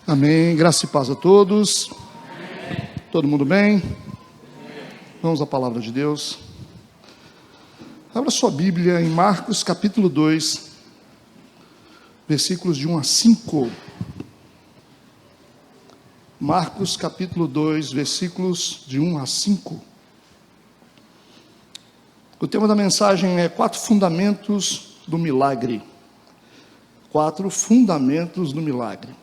Amém. Graça e paz a todos. Amém. Todo mundo bem? Amém. Vamos à palavra de Deus. Abra sua Bíblia em Marcos capítulo 2, versículos de 1 a 5. Marcos capítulo 2, versículos de 1 a 5. O tema da mensagem é 4 fundamentos do milagre. 4 fundamentos do milagre.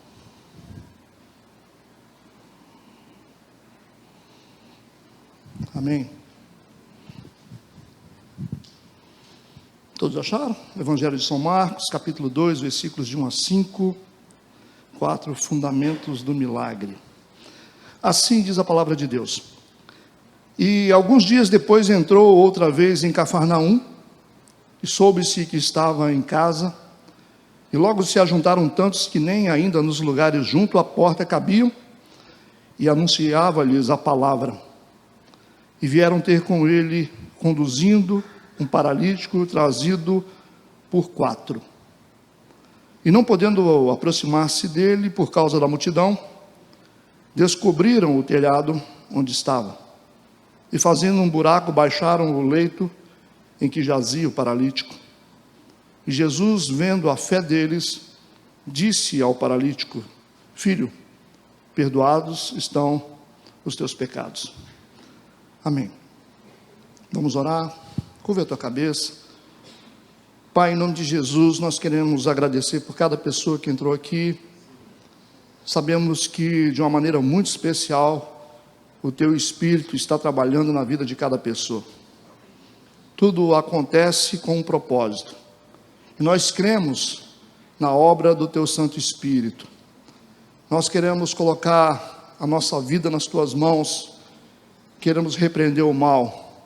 Amém. Todos acharam? Evangelho de São Marcos, capítulo 2, versículos de 1 a 5. 4 fundamentos do milagre. Assim diz a palavra de Deus. E alguns dias depois entrou outra vez em Cafarnaum, e soube-se que estava em casa, e logo se ajuntaram tantos que nem ainda nos lugares junto à porta cabiam, e anunciava-lhes a palavra. E vieram ter com ele, conduzindo um paralítico trazido por 4. E não podendo aproximar-se dele por causa da multidão, descobriram o telhado onde estava. E fazendo um buraco, baixaram o leito em que jazia o paralítico. E Jesus, vendo a fé deles, disse ao paralítico: Filho, perdoados estão os teus pecados. Amém. Vamos orar. Curva a tua cabeça. Pai, em nome de Jesus, nós queremos agradecer por cada pessoa que entrou aqui. Sabemos que de uma maneira muito especial o teu Espírito está trabalhando na vida de cada pessoa. Tudo acontece com um propósito. E nós cremos na obra do teu Santo Espírito. Nós queremos colocar a nossa vida nas tuas mãos. Queremos repreender o mal,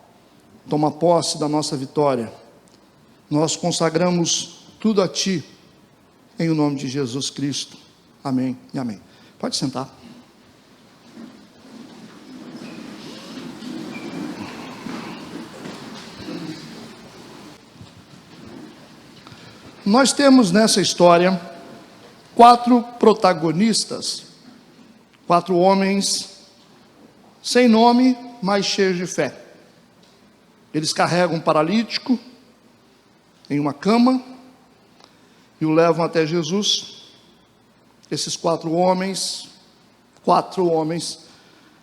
toma posse da nossa vitória. Nós consagramos tudo a Ti, em nome de Jesus Cristo. Amém e amém. Pode sentar. Nós temos nessa história 4 protagonistas, 4 homens sem nome, mas cheios de fé. Eles carregam um paralítico em uma cama e o levam até Jesus. Esses 4 homens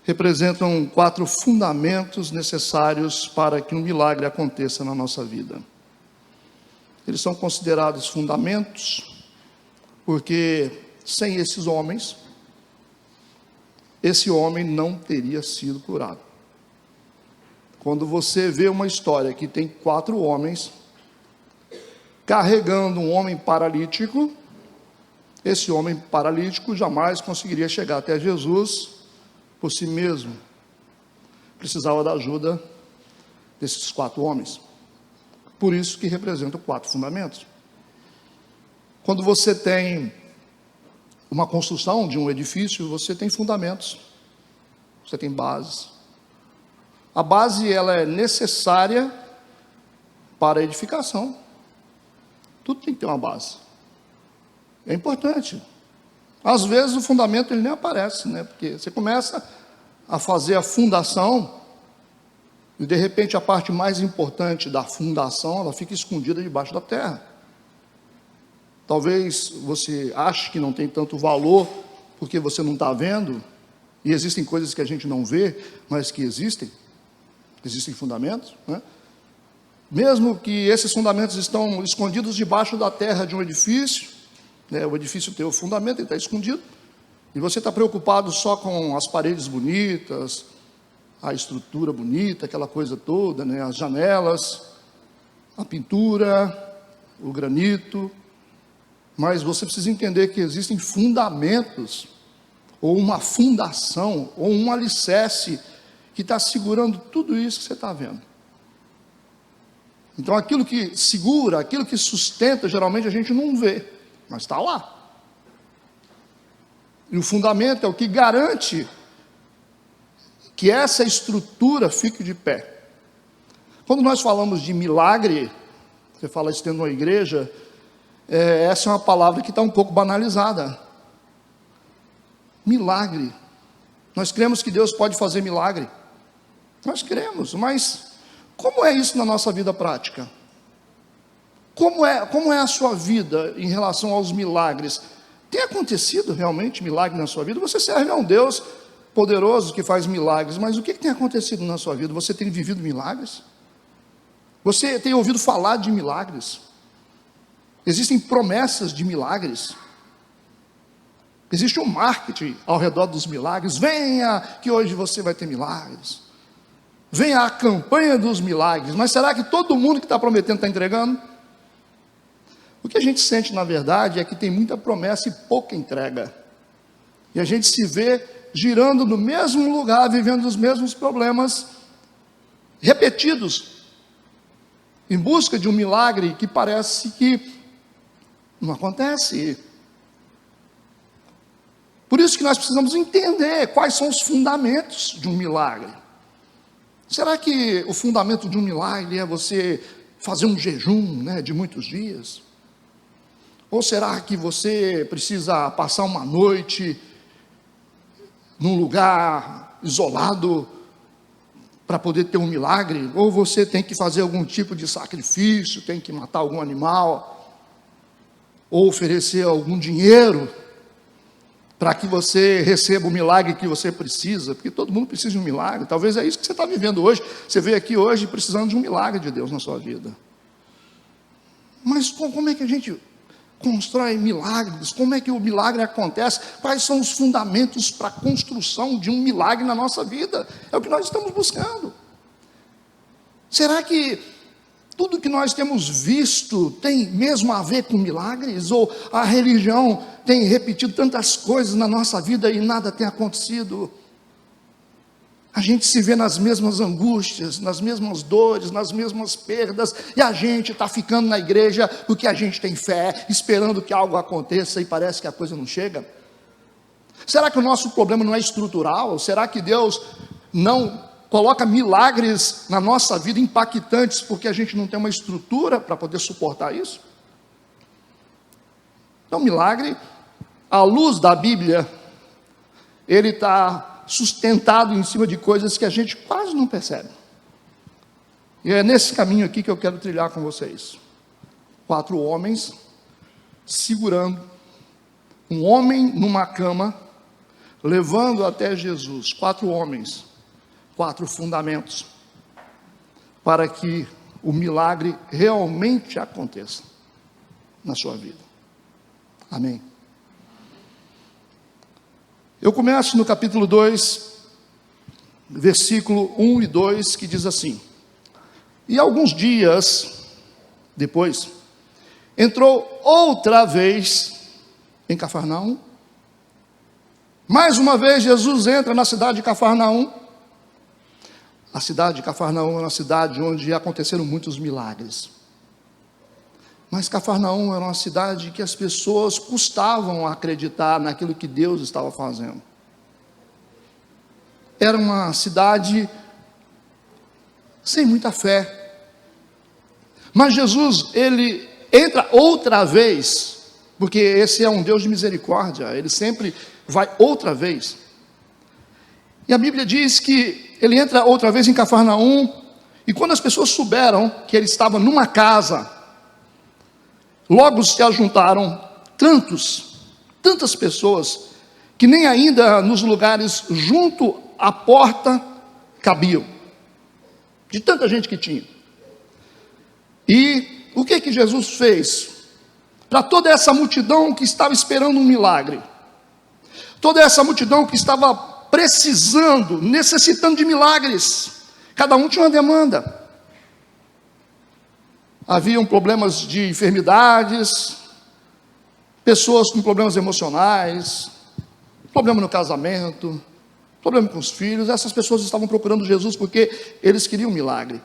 representam 4 fundamentos necessários para que um milagre aconteça na nossa vida. Eles são considerados fundamentos porque sem esses homens, esse homem não teria sido curado. Quando você vê uma história que tem 4 homens carregando um homem paralítico, esse homem paralítico jamais conseguiria chegar até Jesus por si mesmo. Precisava da ajuda desses 4 homens. Por isso que representam 4 fundamentos. Quando você tem uma construção de um edifício, você tem fundamentos, você tem bases. A base, ela é necessária para a edificação. Tudo tem que ter uma base. É importante. Às vezes o fundamento ele nem aparece, né? Porque você começa a fazer a fundação e de repente a parte mais importante da fundação, ela fica escondida debaixo da terra. Talvez você ache que não tem tanto valor porque você não está vendo, e existem coisas que a gente não vê, mas que existem fundamentos, né? Mesmo que esses fundamentos estão escondidos debaixo da terra de um edifício, né? O edifício tem o fundamento, ele está escondido, e você está preocupado só com as paredes bonitas, a estrutura bonita, aquela coisa toda, né? As janelas, a pintura, o granito, mas você precisa entender que existem fundamentos, ou uma fundação, ou um alicerce, que está segurando tudo isso que você está vendo. Então aquilo que segura, aquilo que sustenta, geralmente a gente não vê, mas está lá. E o fundamento é o que garante que essa estrutura fique de pé. Quando nós falamos de milagre, você fala isso dentro de uma igreja, essa é uma palavra que está um pouco banalizada. Milagre. Nós cremos que Deus pode fazer milagre. Nós cremos, mas como é isso na nossa vida prática? Como é a sua vida em relação aos milagres? Tem acontecido realmente milagre na sua vida? Você serve a um Deus poderoso que faz milagres, mas o que tem acontecido na sua vida? Você tem vivido milagres? Você tem ouvido falar de milagres? Existem promessas de milagres? Existe um marketing ao redor dos milagres. Venha que hoje você vai ter milagres. Venha a campanha dos milagres. Mas será que todo mundo que está prometendo está entregando? O que a gente sente na verdade é que tem muita promessa e pouca entrega. E a gente se vê girando no mesmo lugar, vivendo os mesmos problemas repetidos, em busca de um milagre que parece que não acontece. Por isso que nós precisamos entender quais são os fundamentos de um milagre. Será que o fundamento de um milagre é você fazer um jejum, de muitos dias? Ou será que você precisa passar uma noite num lugar isolado para poder ter um milagre? Ou você tem que fazer algum tipo de sacrifício, tem que matar algum animal, ou oferecer algum dinheiro para que você receba o milagre que você precisa? Porque todo mundo precisa de um milagre. Talvez é isso que você está vivendo hoje. Você veio aqui hoje precisando de um milagre de Deus na sua vida. Mas como é que a gente constrói milagres? Como é que o milagre acontece? Quais são os fundamentos para a construção de um milagre na nossa vida? É o que nós estamos buscando. Será que tudo que nós temos visto tem mesmo a ver com milagres? Ou a religião tem repetido tantas coisas na nossa vida e nada tem acontecido? A gente se vê nas mesmas angústias, nas mesmas dores, nas mesmas perdas, e a gente está ficando na igreja porque a gente tem fé, esperando que algo aconteça e parece que a coisa não chega. Será que o nosso problema não é estrutural? Será que Deus não coloca milagres na nossa vida impactantes porque a gente não tem uma estrutura para poder suportar isso? Então, milagre, à luz da Bíblia, ele está sustentado em cima de coisas que a gente quase não percebe. E é nesse caminho aqui que eu quero trilhar com vocês. 4 homens segurando um homem numa cama, levando até Jesus. 4 homens, 4 fundamentos para que o milagre realmente aconteça na sua vida. Amém. Eu começo no capítulo 2, versículo 1 e 2, que diz assim: E alguns dias depois, entrou outra vez em Cafarnaum. Mais uma vez Jesus entra na cidade de Cafarnaum. A cidade de Cafarnaum é uma cidade onde aconteceram muitos milagres. Mas Cafarnaum era uma cidade que as pessoas custavam a acreditar naquilo que Deus estava fazendo. Era uma cidade sem muita fé. Mas Jesus, ele entra outra vez, porque esse é um Deus de misericórdia, ele sempre vai outra vez. E a Bíblia diz que ele entra outra vez em Cafarnaum, e quando as pessoas souberam que ele estava numa casa, logo se ajuntaram tantas pessoas, que nem ainda nos lugares junto à porta cabiam, de tanta gente que tinha. E o que Jesus fez? Para toda essa multidão que estava esperando um milagre, toda essa multidão que estava precisando, necessitando de milagres, cada um tinha uma demanda. Haviam problemas de enfermidades, pessoas com problemas emocionais, problema no casamento, problema com os filhos. Essas pessoas estavam procurando Jesus porque eles queriam um milagre.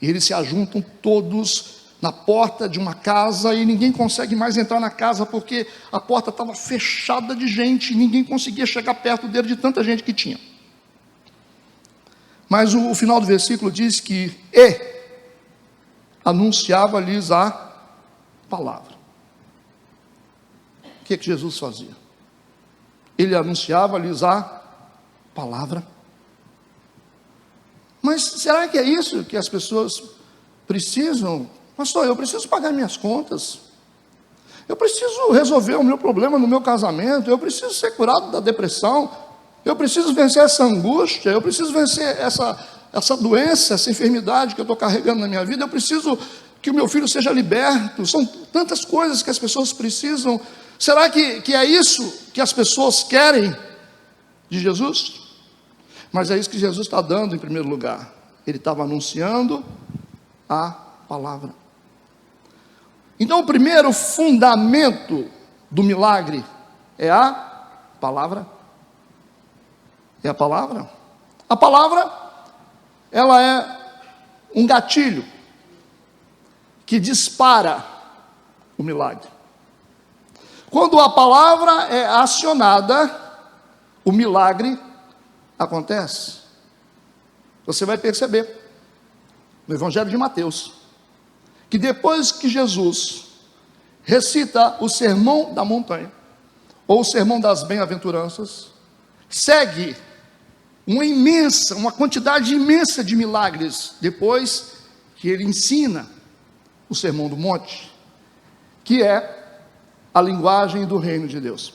E eles se ajuntam todos na porta de uma casa e ninguém consegue mais entrar na casa porque a porta estava fechada de gente e ninguém conseguia chegar perto dele de tanta gente que tinha. Mas o final do versículo diz que anunciava-lhes a palavra. O que Jesus fazia? ele anunciava-lhes a palavra. Mas será que é isso que as pessoas precisam? Pastor, eu preciso pagar minhas contas, eu preciso resolver o meu problema no meu casamento, eu preciso ser curado da depressão, eu preciso vencer essa angústia, eu preciso vencer essa doença, essa enfermidade que eu estou carregando na minha vida, eu preciso que o meu filho seja liberto. São tantas coisas que as pessoas precisam. Será que é isso que as pessoas querem de Jesus? Mas é isso que Jesus está dando em primeiro lugar. Ele estava anunciando a palavra. Então o primeiro fundamento do milagre é a palavra. É a palavra. A palavra, ela é um gatilho que dispara o milagre. Quando a palavra é acionada, o milagre acontece. Você vai perceber no Evangelho de Mateus que depois que Jesus recita o Sermão da Montanha, ou o Sermão das Bem-aventuranças, segue uma quantidade imensa de milagres, depois que ele ensina o Sermão do Monte, que é a linguagem do reino de Deus.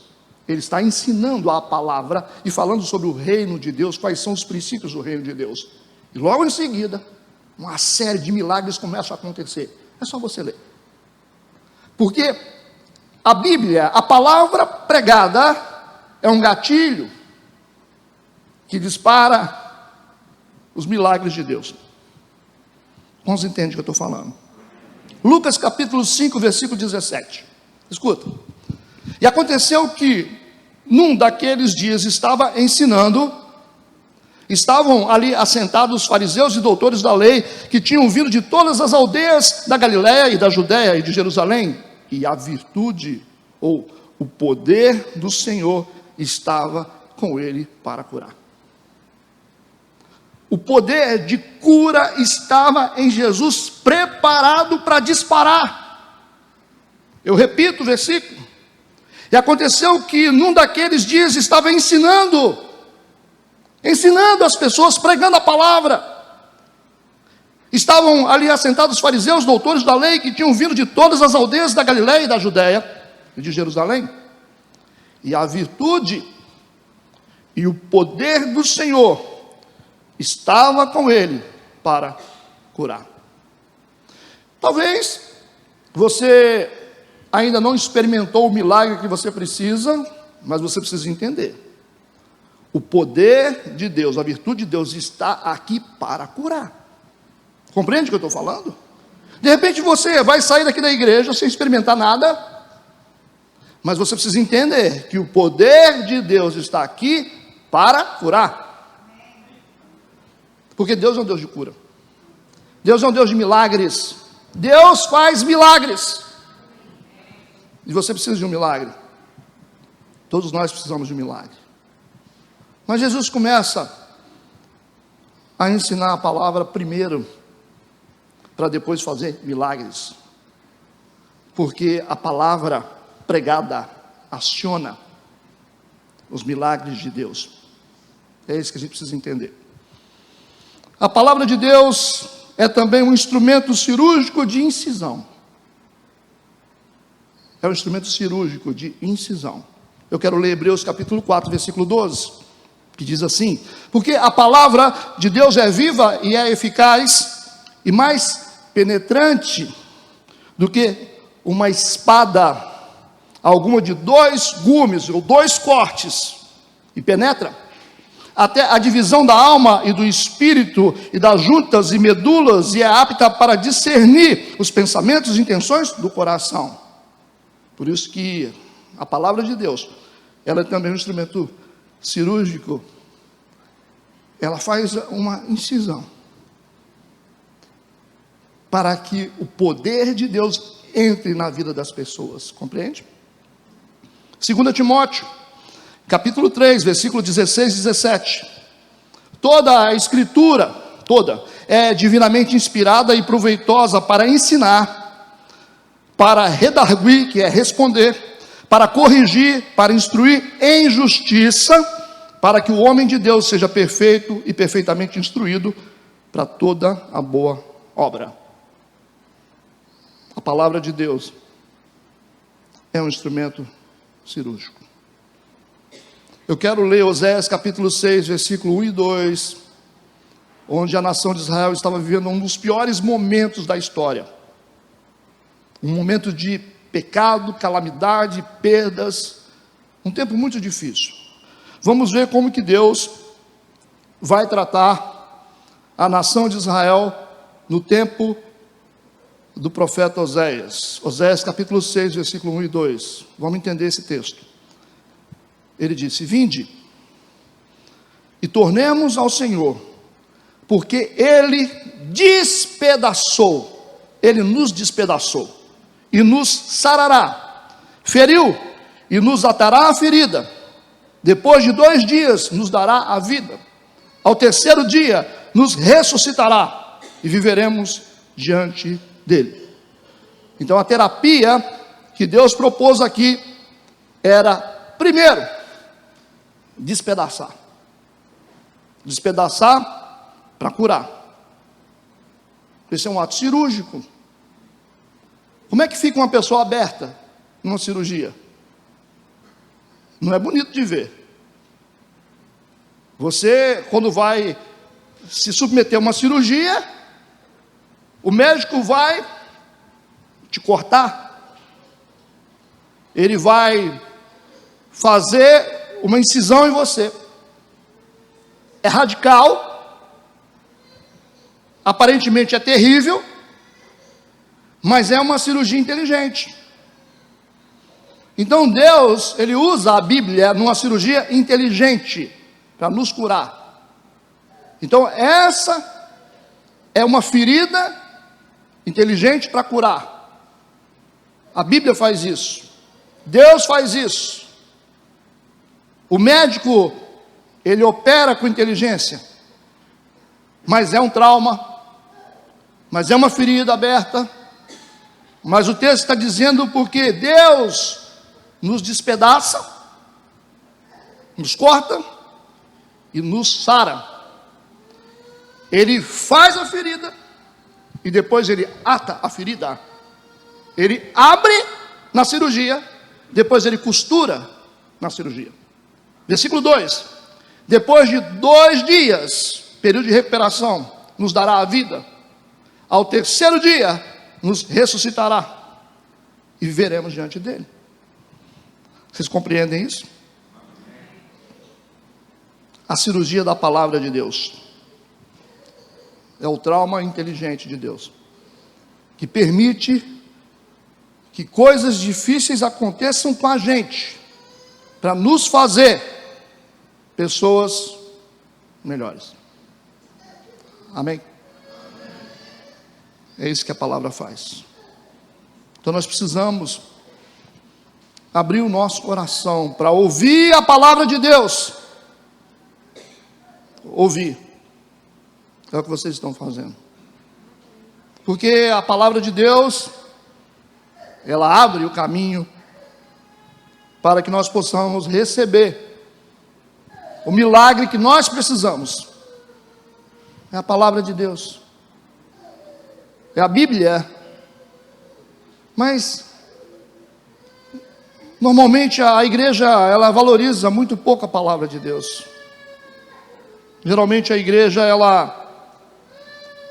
Ele está ensinando a palavra e falando sobre o reino de Deus, quais são os princípios do reino de Deus. E logo em seguida, uma série de milagres começam a acontecer. É só você ler. Porque a Bíblia, a palavra pregada, é um gatilho que dispara os milagres de Deus. Vamos entender o que eu estou falando. Lucas capítulo 5, versículo 17. Escuta. E aconteceu que, num daqueles dias, estavam ali assentados os fariseus e doutores da lei, que tinham vindo de todas as aldeias da Galiléia e da Judéia e de Jerusalém, e a virtude, ou o poder do Senhor, estava com ele para curar. O poder de cura estava em Jesus, preparado para disparar. Eu repito o versículo. E aconteceu que num daqueles dias estava ensinando as pessoas, pregando a palavra. Estavam ali assentados os fariseus, doutores da lei, que tinham vindo de todas as aldeias da Galiléia e da Judéia e de Jerusalém. E a virtude e o poder do Senhor estava com ele para curar. Talvez você ainda não experimentou o milagre que você precisa, mas você precisa entender. O poder de Deus, a virtude de Deus está aqui para curar. Compreende o que eu estou falando? De repente você vai sair daqui da igreja sem experimentar nada, mas você precisa entender que o poder de Deus está aqui para curar. Porque Deus é um Deus de cura. Deus é um Deus de milagres. Deus faz milagres. E você precisa de um milagre. Todos nós precisamos de um milagre. Mas Jesus começa a ensinar a palavra primeiro, para depois fazer milagres. Porque a palavra pregada aciona os milagres de Deus. É isso que a gente precisa entender. A palavra de Deus é também um instrumento cirúrgico de incisão. É um instrumento cirúrgico de incisão. Eu quero ler Hebreus capítulo 4, versículo 12, que diz assim: porque a palavra de Deus é viva e é eficaz, e mais penetrante do que uma espada, alguma de 2 gumes, ou 2 cortes, e penetra até a divisão da alma e do espírito, e das juntas e medulas, e é apta para discernir os pensamentos e intenções do coração. Por isso que a palavra de Deus, ela é também um instrumento cirúrgico. Ela faz uma incisão, para que o poder de Deus entre na vida das pessoas, compreende? 2 Timóteo capítulo 3, versículo 16 e 17. Toda a escritura, é divinamente inspirada e proveitosa para ensinar, para redarguir, que é responder, para corrigir, para instruir em justiça, para que o homem de Deus seja perfeito e perfeitamente instruído para toda a boa obra. A palavra de Deus é um instrumento cirúrgico. Eu quero ler Oséias capítulo 6, versículo 1 e 2, onde a nação de Israel estava vivendo um dos piores momentos da história. Um momento de pecado, calamidade, perdas, um tempo muito difícil. Vamos ver como que Deus vai tratar a nação de Israel no tempo do profeta Oséias. Oséias capítulo 6, versículo 1 e 2. Vamos entender esse texto. Ele disse: vinde e tornemos ao Senhor, porque Ele despedaçou, Ele nos despedaçou, e nos sarará, feriu, e nos atará a ferida, depois de 2 dias nos dará a vida, ao terceiro dia nos ressuscitará, e viveremos diante dele. Então a terapia que Deus propôs aqui era, primeiro, despedaçar para curar. Esse é um ato cirúrgico. Como é que fica uma pessoa aberta numa cirurgia? Não é bonito de ver. Você, quando vai se submeter a uma cirurgia, o médico vai te cortar, ele vai fazer uma incisão em você. É radical, aparentemente é terrível, mas é uma cirurgia inteligente. Então Deus, Ele usa a Bíblia numa cirurgia inteligente, para nos curar. Então essa é uma ferida inteligente para curar. A Bíblia faz isso, Deus faz isso. O médico, ele opera com inteligência, mas é um trauma, mas é uma ferida aberta. Mas o texto está dizendo porque Deus nos despedaça, nos corta e nos sara. Ele faz a ferida e depois ele ata a ferida. Ele abre na cirurgia, depois ele costura na cirurgia. Versículo 2: depois de 2 dias, período de recuperação, nos dará a vida, ao terceiro dia nos ressuscitará e viveremos diante dele. Vocês compreendem isso? A cirurgia da palavra de Deus é o trauma inteligente de Deus, que permite que coisas difíceis aconteçam com a gente, para nos fazer pessoas melhores. Amém? É isso que a palavra faz. Então nós precisamos abrir o nosso coração para ouvir a palavra de Deus. Ouvir. É o que vocês estão fazendo. Porque a palavra de Deus, ela abre o caminho para que nós possamos receber o milagre que nós precisamos. É a palavra de Deus, é a Bíblia. Mas normalmente a igreja, ela valoriza muito pouco a palavra de Deus. Geralmente a igreja, ela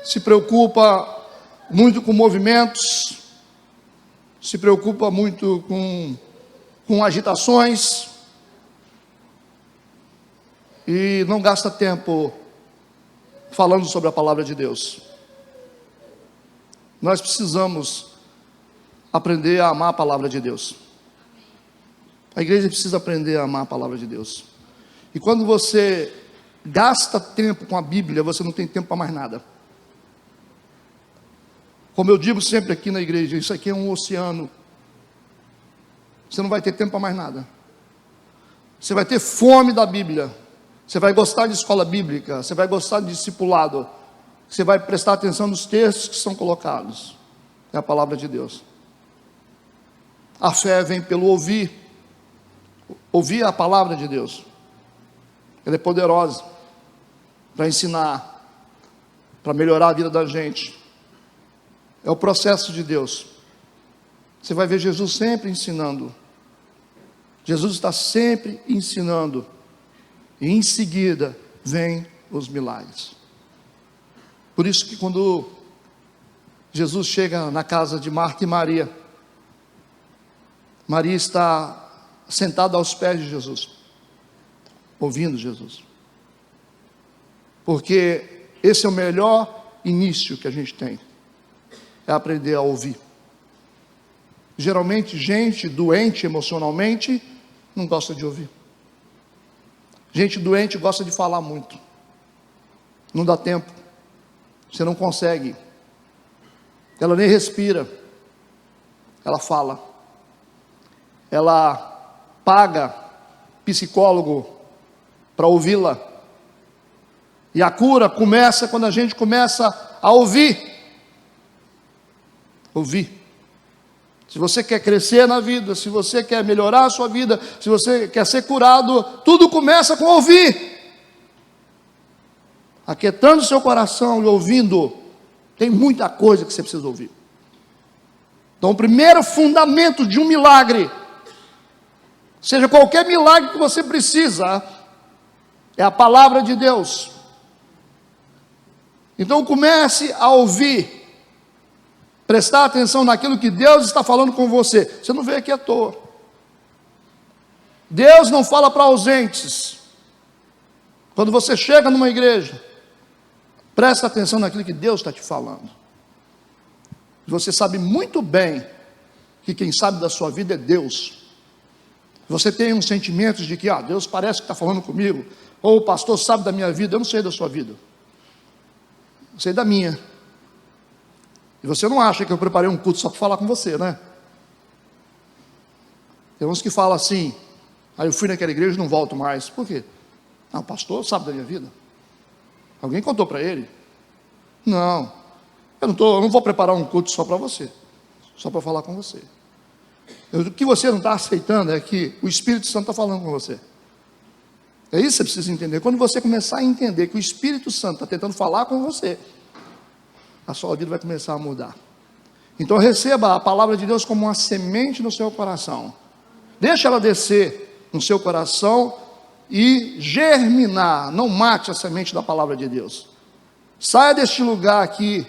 se preocupa muito com movimentos, se preocupa muito com agitações, e não gasta tempo falando sobre a palavra de Deus. Nós precisamos aprender a amar a palavra de Deus. A igreja precisa aprender a amar a palavra de Deus. E quando você gasta tempo com a Bíblia, você não tem tempo para mais nada. Como eu digo sempre aqui na igreja, isso aqui é um oceano. Você não vai ter tempo para mais nada. Você vai ter fome da Bíblia. Você vai gostar de escola bíblica. Você vai gostar de discipulado. Você vai prestar atenção nos textos que são colocados. É a palavra de Deus. A fé vem pelo ouvir ouvir a palavra de Deus. Ela é poderosa para ensinar, para melhorar a vida da gente. É o processo de Deus. Você vai ver Jesus sempre ensinando. Jesus está sempre ensinando. E em seguida vem os milagres. Por isso que quando Jesus chega na casa de Marta e Maria, Maria está sentada aos pés de Jesus, ouvindo Jesus. Porque esse é o melhor início que a gente tem, é aprender a ouvir. Geralmente, gente doente emocionalmente não gosta de ouvir. Gente doente gosta de falar muito. Não dá tempo. Você não consegue. Ela nem respira. Ela fala. Ela paga psicólogo para ouvi-la. E a cura começa quando a gente começa a ouvir. Ouvir. Se você quer crescer na vida, se você quer melhorar a sua vida, se você quer ser curado, tudo começa com ouvir. Aquietando seu coração e ouvindo, tem muita coisa que você precisa ouvir. Então, o primeiro fundamento de um milagre, seja qualquer milagre que você precisa, é a palavra de Deus. Então, comece a ouvir. Prestar atenção naquilo que Deus está falando com você. Você não veio aqui à toa. Deus não fala para ausentes. Quando você chega numa igreja, presta atenção naquilo que Deus está te falando. Você sabe muito bem que quem sabe da sua vida é Deus. Você tem uns sentimentos de que Deus parece que está falando comigo, ou o pastor sabe da minha vida. Eu não sei da sua vida, eu sei da minha. E você não acha que eu preparei um culto só para falar com você, né? Tem uns que falam assim: eu fui naquela igreja e não volto mais. Por quê? O pastor sabe da minha vida. Alguém contou para ele? Não, eu não vou preparar um culto só para você, só para falar com você. O que você não está aceitando é que o Espírito Santo está falando com você. É isso que você precisa entender. Quando você começar a entender que o Espírito Santo está tentando falar com você, a sua vida vai começar a mudar. Então receba a palavra de Deus como uma semente no seu coração. Deixa ela descer no seu coração e germinar. Não mate a semente da palavra de Deus. Saia deste lugar aqui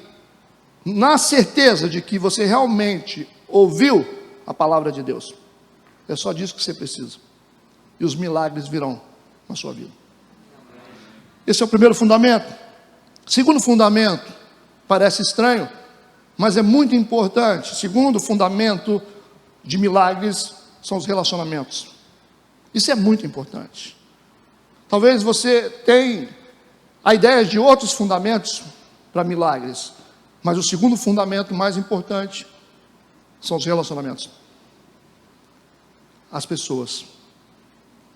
na certeza de que você realmente ouviu a palavra de Deus. É só disso que você precisa. E os milagres virão na sua vida. Esse é o primeiro fundamento. Segundo fundamento, parece estranho, mas é muito importante. Segundo fundamento de milagres são os relacionamentos. Isso é muito importante. Talvez você tenha a ideia de outros fundamentos para milagres, mas o segundo fundamento mais importante são os relacionamentos. As pessoas.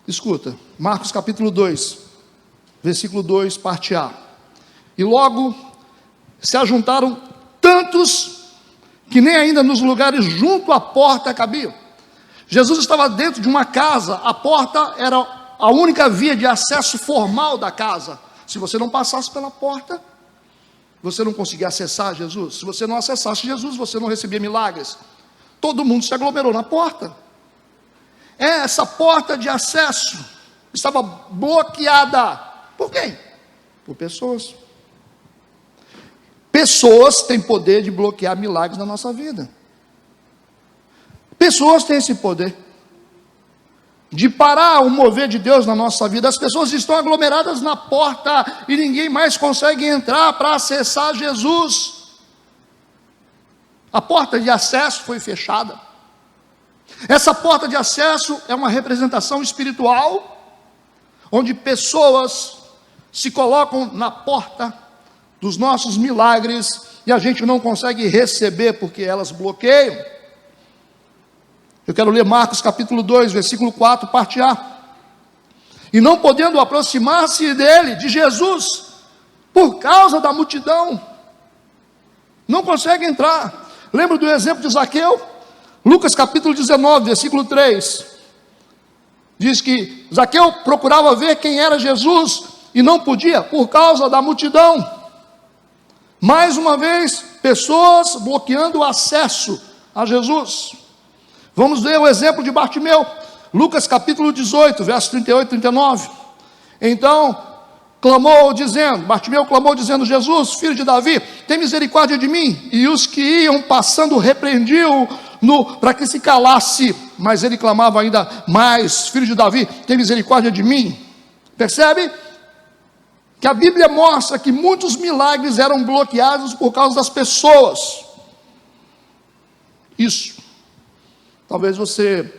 Escuta, Marcos capítulo 2, versículo 2, parte A. E logo se ajuntaram tantos que nem ainda nos lugares junto à porta cabiam. Jesus estava dentro de uma casa, a porta era a única via de acesso formal da casa. Se você não passasse pela porta, você não conseguia acessar Jesus. Se você não acessasse Jesus, você não recebia milagres. Todo mundo se aglomerou na porta. Essa porta de acesso estava bloqueada. Por quem? Por pessoas. Pessoas têm poder de bloquear milagres na nossa vida. Pessoas têm esse poder de parar o mover de Deus na nossa vida. As pessoas estão aglomeradas na porta e ninguém mais consegue entrar para acessar Jesus. A porta de acesso foi fechada. Essa porta de acesso é uma representação espiritual, onde pessoas se colocam na porta dos nossos milagres e a gente não consegue receber porque elas bloqueiam. Eu quero ler Marcos capítulo 2, versículo 4, parte A. E não podendo aproximar-se dele, de Jesus, por causa da multidão, não consegue entrar. Lembra do exemplo de Zaqueu? Lucas capítulo 19, versículo 3. Diz que Zaqueu procurava ver quem era Jesus e não podia por causa da multidão. Mais uma vez, pessoas bloqueando o acesso a Jesus. Vamos ver o exemplo de Bartimeu, Lucas capítulo 18, versos 38 e 39. Então, Bartimeu clamou dizendo: Jesus, filho de Davi, tem misericórdia de mim. E os que iam passando repreendiam-no para que se calasse, mas ele clamava ainda mais: filho de Davi, tem misericórdia de mim. Percebe? Que a Bíblia mostra que muitos milagres eram bloqueados por causa das pessoas. Isso. Talvez você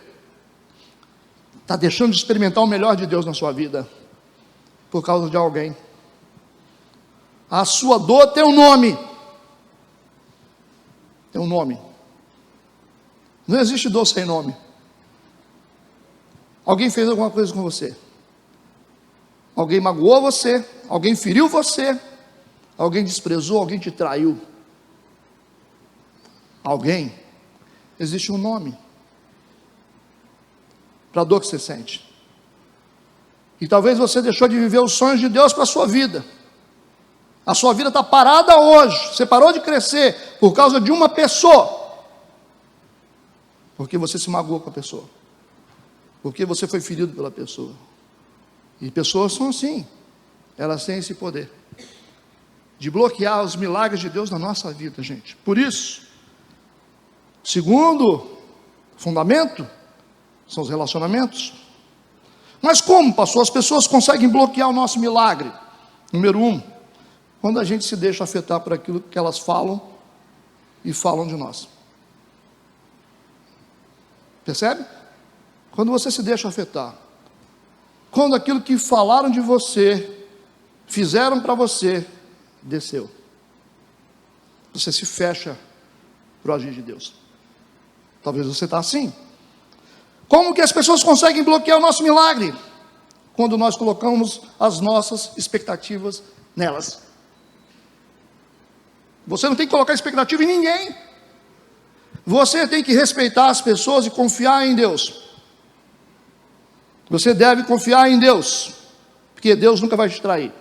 está deixando de experimentar o melhor de Deus na sua vida por causa de alguém. A sua dor tem um nome. Tem um nome. Não existe dor sem nome. Alguém fez alguma coisa com você. Alguém magoou você, alguém feriu você, alguém desprezou, alguém te traiu. Alguém, existe um nome para a dor que você sente. E talvez você deixou de viver os sonhos de Deus para a sua vida. A sua vida está parada hoje, você parou de crescer por causa de uma pessoa, porque você se magoou com a pessoa, porque você foi ferido pela pessoa. E pessoas são assim, elas têm esse poder de bloquear os milagres de Deus na nossa vida, gente. Por isso, segundo fundamento, são os relacionamentos. Mas como, pastor, as pessoas conseguem bloquear o nosso milagre? Número 1, quando a gente se deixa afetar por aquilo que elas falam e falam de nós. Percebe? Quando você se deixa afetar, quando aquilo que falaram de você, fizeram para você, desceu, você se fecha para o agir de Deus. Talvez você está assim. Como que as pessoas conseguem bloquear o nosso milagre? Quando nós colocamos as nossas expectativas nelas. Você não tem que colocar expectativa em ninguém. Você tem que respeitar as pessoas e confiar em Deus. Você deve confiar em Deus, porque Deus nunca vai te trair.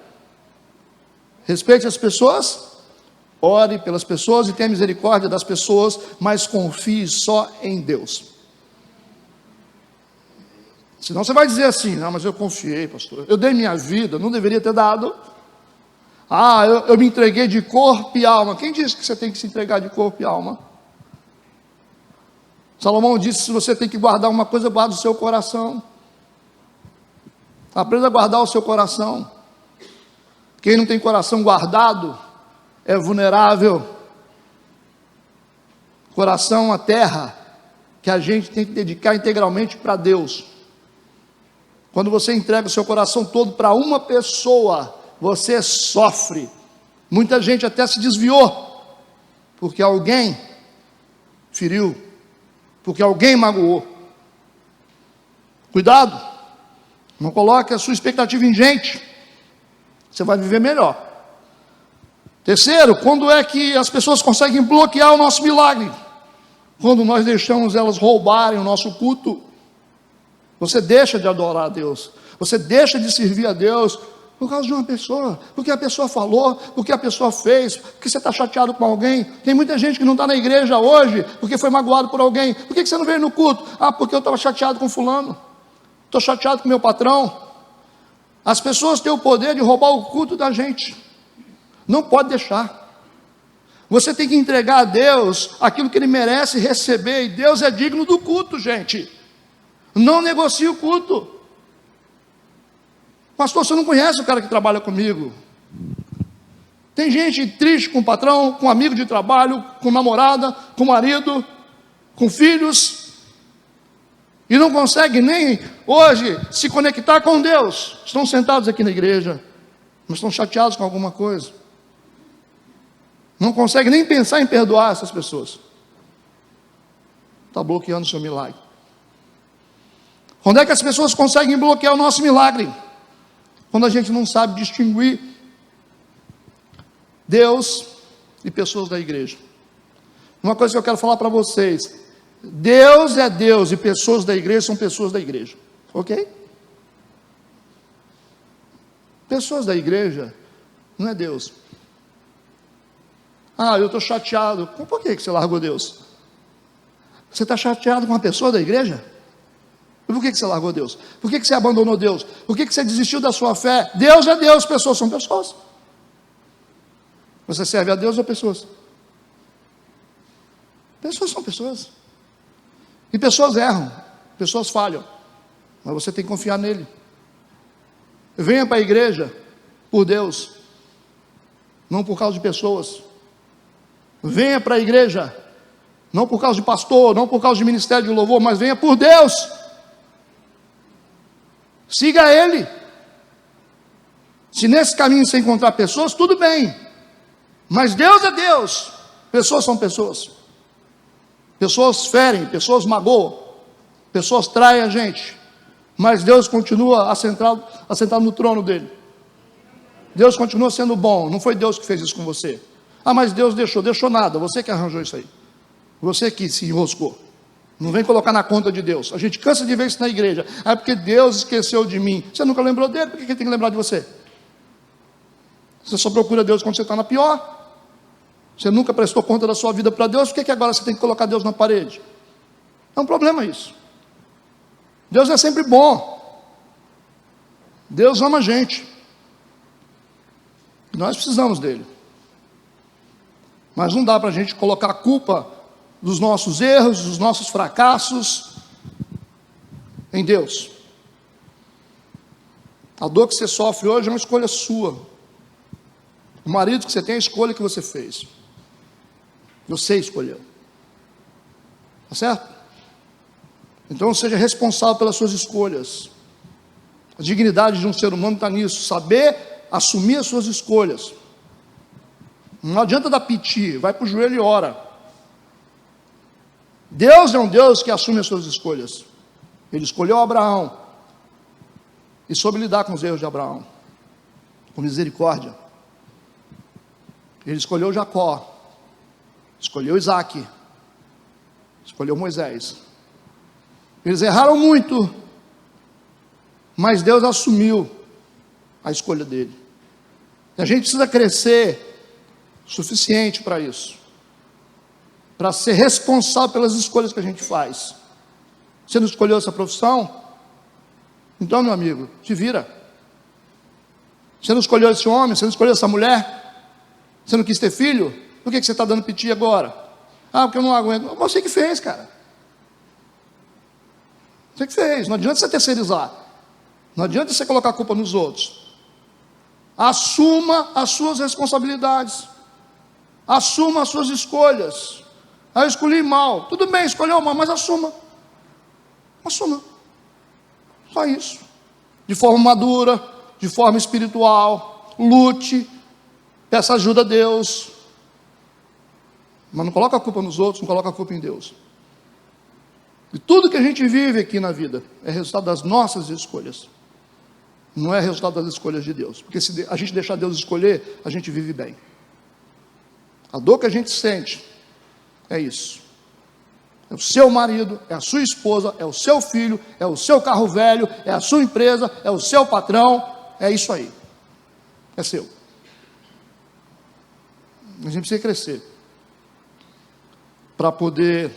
Respeite as pessoas, ore pelas pessoas e tenha misericórdia das pessoas, mas confie só em Deus. Senão você vai dizer assim: não, mas eu confiei, pastor, eu dei minha vida, não deveria ter dado. Eu me entreguei de corpo e alma. Quem disse que você tem que se entregar de corpo e alma? Salomão disse: se você tem que guardar uma coisa, guarda o seu coração. Aprenda a guardar o seu coração. Quem não tem coração guardado é vulnerável. Coração, a terra que a gente tem que dedicar integralmente para Deus. Quando você entrega o seu coração todo para uma pessoa, você sofre. Muita gente até se desviou, porque alguém feriu, porque alguém magoou. Cuidado. Não coloque a sua expectativa em gente, você vai viver melhor. Terceiro, quando é que as pessoas conseguem bloquear o nosso milagre? Quando nós deixamos elas roubarem o nosso culto. Você deixa de adorar a Deus, você deixa de servir a Deus por causa de uma pessoa, porque a pessoa falou, porque a pessoa fez, porque você está chateado com alguém. Tem muita gente que não está na igreja hoje porque foi magoado por alguém. Por que você não veio no culto? Porque eu estava chateado com fulano. Estou chateado com meu patrão. As pessoas têm o poder de roubar o culto da gente. Não pode deixar. Você tem que entregar a Deus aquilo que Ele merece receber. E Deus é digno do culto, gente. Não negocie o culto. Pastor, você não conhece o cara que trabalha comigo. Tem gente triste com o patrão, com amigo de trabalho, com namorada, com marido, com filhos, e não consegue nem hoje se conectar com Deus. Estão sentados aqui na igreja, mas estão chateados com alguma coisa. Não consegue nem pensar em perdoar essas pessoas. Está bloqueando o seu milagre. Quando é que as pessoas conseguem bloquear o nosso milagre? Quando a gente não sabe distinguir Deus e pessoas da igreja. Uma coisa que eu quero falar para vocês: Deus é Deus e pessoas da igreja são pessoas da igreja. Ok? Pessoas da igreja não é Deus. Ah, eu estou chateado. Por que você largou Deus? Você está chateado com uma pessoa da igreja? E por que você largou Deus? Por que você abandonou Deus? Por que você desistiu da sua fé? Deus é Deus, pessoas são pessoas. Você serve a Deus ou pessoas? Pessoas são pessoas. E pessoas erram, pessoas falham. Mas você tem que confiar nele. Venha para a igreja por Deus, não por causa de pessoas. Venha para a igreja, não por causa de pastor, não por causa de ministério de louvor, mas venha por Deus. Siga Ele. Se nesse caminho você encontrar pessoas, tudo bem. Mas Deus é Deus. Pessoas são pessoas. Pessoas ferem, pessoas magoam, pessoas traem a gente. Mas Deus continua assentado no trono dele. Deus continua sendo bom. Não foi Deus que fez isso com você. Ah, mas Deus deixou nada. Você que arranjou isso aí. Você que se enroscou. Não vem colocar na conta de Deus. A gente cansa de ver isso na igreja. Ah, é porque Deus esqueceu de mim. Você nunca lembrou dele, por que ele tem que lembrar de você? Você só procura Deus quando você está na pior. Você nunca prestou conta da sua vida para Deus, por que agora você tem que colocar Deus na parede? É um problema isso. Deus é sempre bom. Deus ama a gente. Nós precisamos dele. Mas não dá para a gente colocar a culpa dos nossos erros, dos nossos fracassos em Deus. A dor que você sofre hoje é uma escolha sua. O marido que você tem é a escolha que você fez. Você escolheu. Tá certo? Então seja responsável pelas suas escolhas. A dignidade de um ser humano está nisso. Saber assumir as suas escolhas. Não adianta dar piti. Vai para o joelho e ora. Deus é um Deus que assume as suas escolhas. Ele escolheu Abraão e soube lidar com os erros de Abraão, com misericórdia. Ele escolheu Jacó, escolheu Isaac, escolheu Moisés. Eles erraram muito, mas Deus assumiu a escolha dele. E a gente precisa crescer o suficiente para isso, para ser responsável pelas escolhas que a gente faz. Você não escolheu essa profissão? Então, meu amigo, te vira. Você não escolheu esse homem, você não escolheu essa mulher, você não quis ter filho, por que você está dando piti agora? Ah, porque eu não aguento. Você que fez, cara. Você que fez, não adianta você terceirizar, não adianta você colocar a culpa nos outros. Assuma as suas responsabilidades, assuma as suas escolhas. Ah, eu escolhi mal, tudo bem, escolheu mal, mas assuma, só isso, de forma madura, de forma espiritual, lute, peça ajuda a Deus, mas não coloca a culpa nos outros, não coloca a culpa em Deus. E tudo que a gente vive aqui na vida é resultado das nossas escolhas, não é resultado das escolhas de Deus, porque se a gente deixar Deus escolher, a gente vive bem. A dor que a gente sente é isso. É o seu marido, é a sua esposa, é o seu filho, é o seu carro velho, é a sua empresa, é o seu patrão, é isso aí. É seu. A gente precisa crescer para poder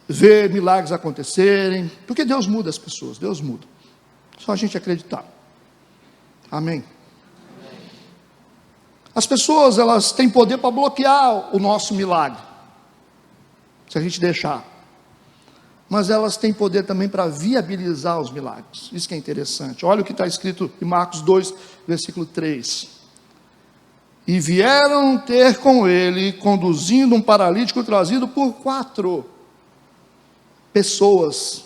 ver milagres acontecerem, porque Deus muda as pessoas, Deus muda. Só a gente acreditar. Amém. As pessoas, elas têm poder para bloquear o nosso milagre, se a gente deixar. Mas elas têm poder também para viabilizar os milagres. Isso que é interessante. Olha o que está escrito em Marcos 2, versículo 3. E vieram ter com ele, conduzindo um paralítico trazido por 4 pessoas,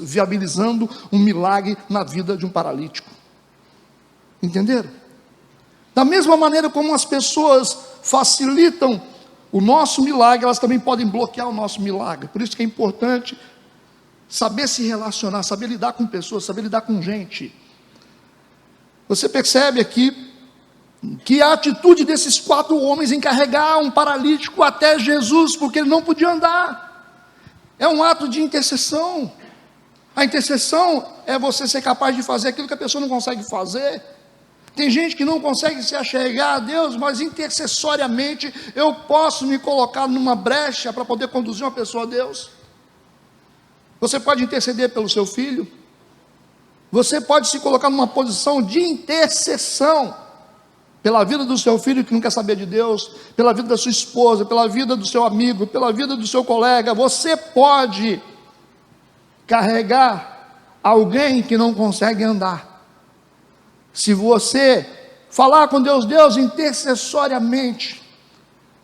viabilizando um milagre na vida de um paralítico. Entenderam? Da mesma maneira como as pessoas facilitam o nosso milagre, elas também podem bloquear o nosso milagre. Por isso que é importante saber se relacionar, saber lidar com pessoas, saber lidar com gente. Você percebe aqui que a atitude desses 4 homens em carregar um paralítico até Jesus, porque ele não podia andar. é um ato de intercessão. A intercessão é você ser capaz de fazer aquilo que a pessoa não consegue fazer. Tem gente que não consegue se achegar a Deus, mas intercessoriamente eu posso me colocar numa brecha para poder conduzir uma pessoa a Deus. Você pode interceder pelo seu filho. Você pode se colocar numa posição de intercessão pela vida do seu filho que não quer saber de Deus, pela vida da sua esposa, pela vida do seu amigo, pela vida do seu colega. Você pode carregar alguém que não consegue andar. Se você falar com Deus, Deus, intercessoriamente,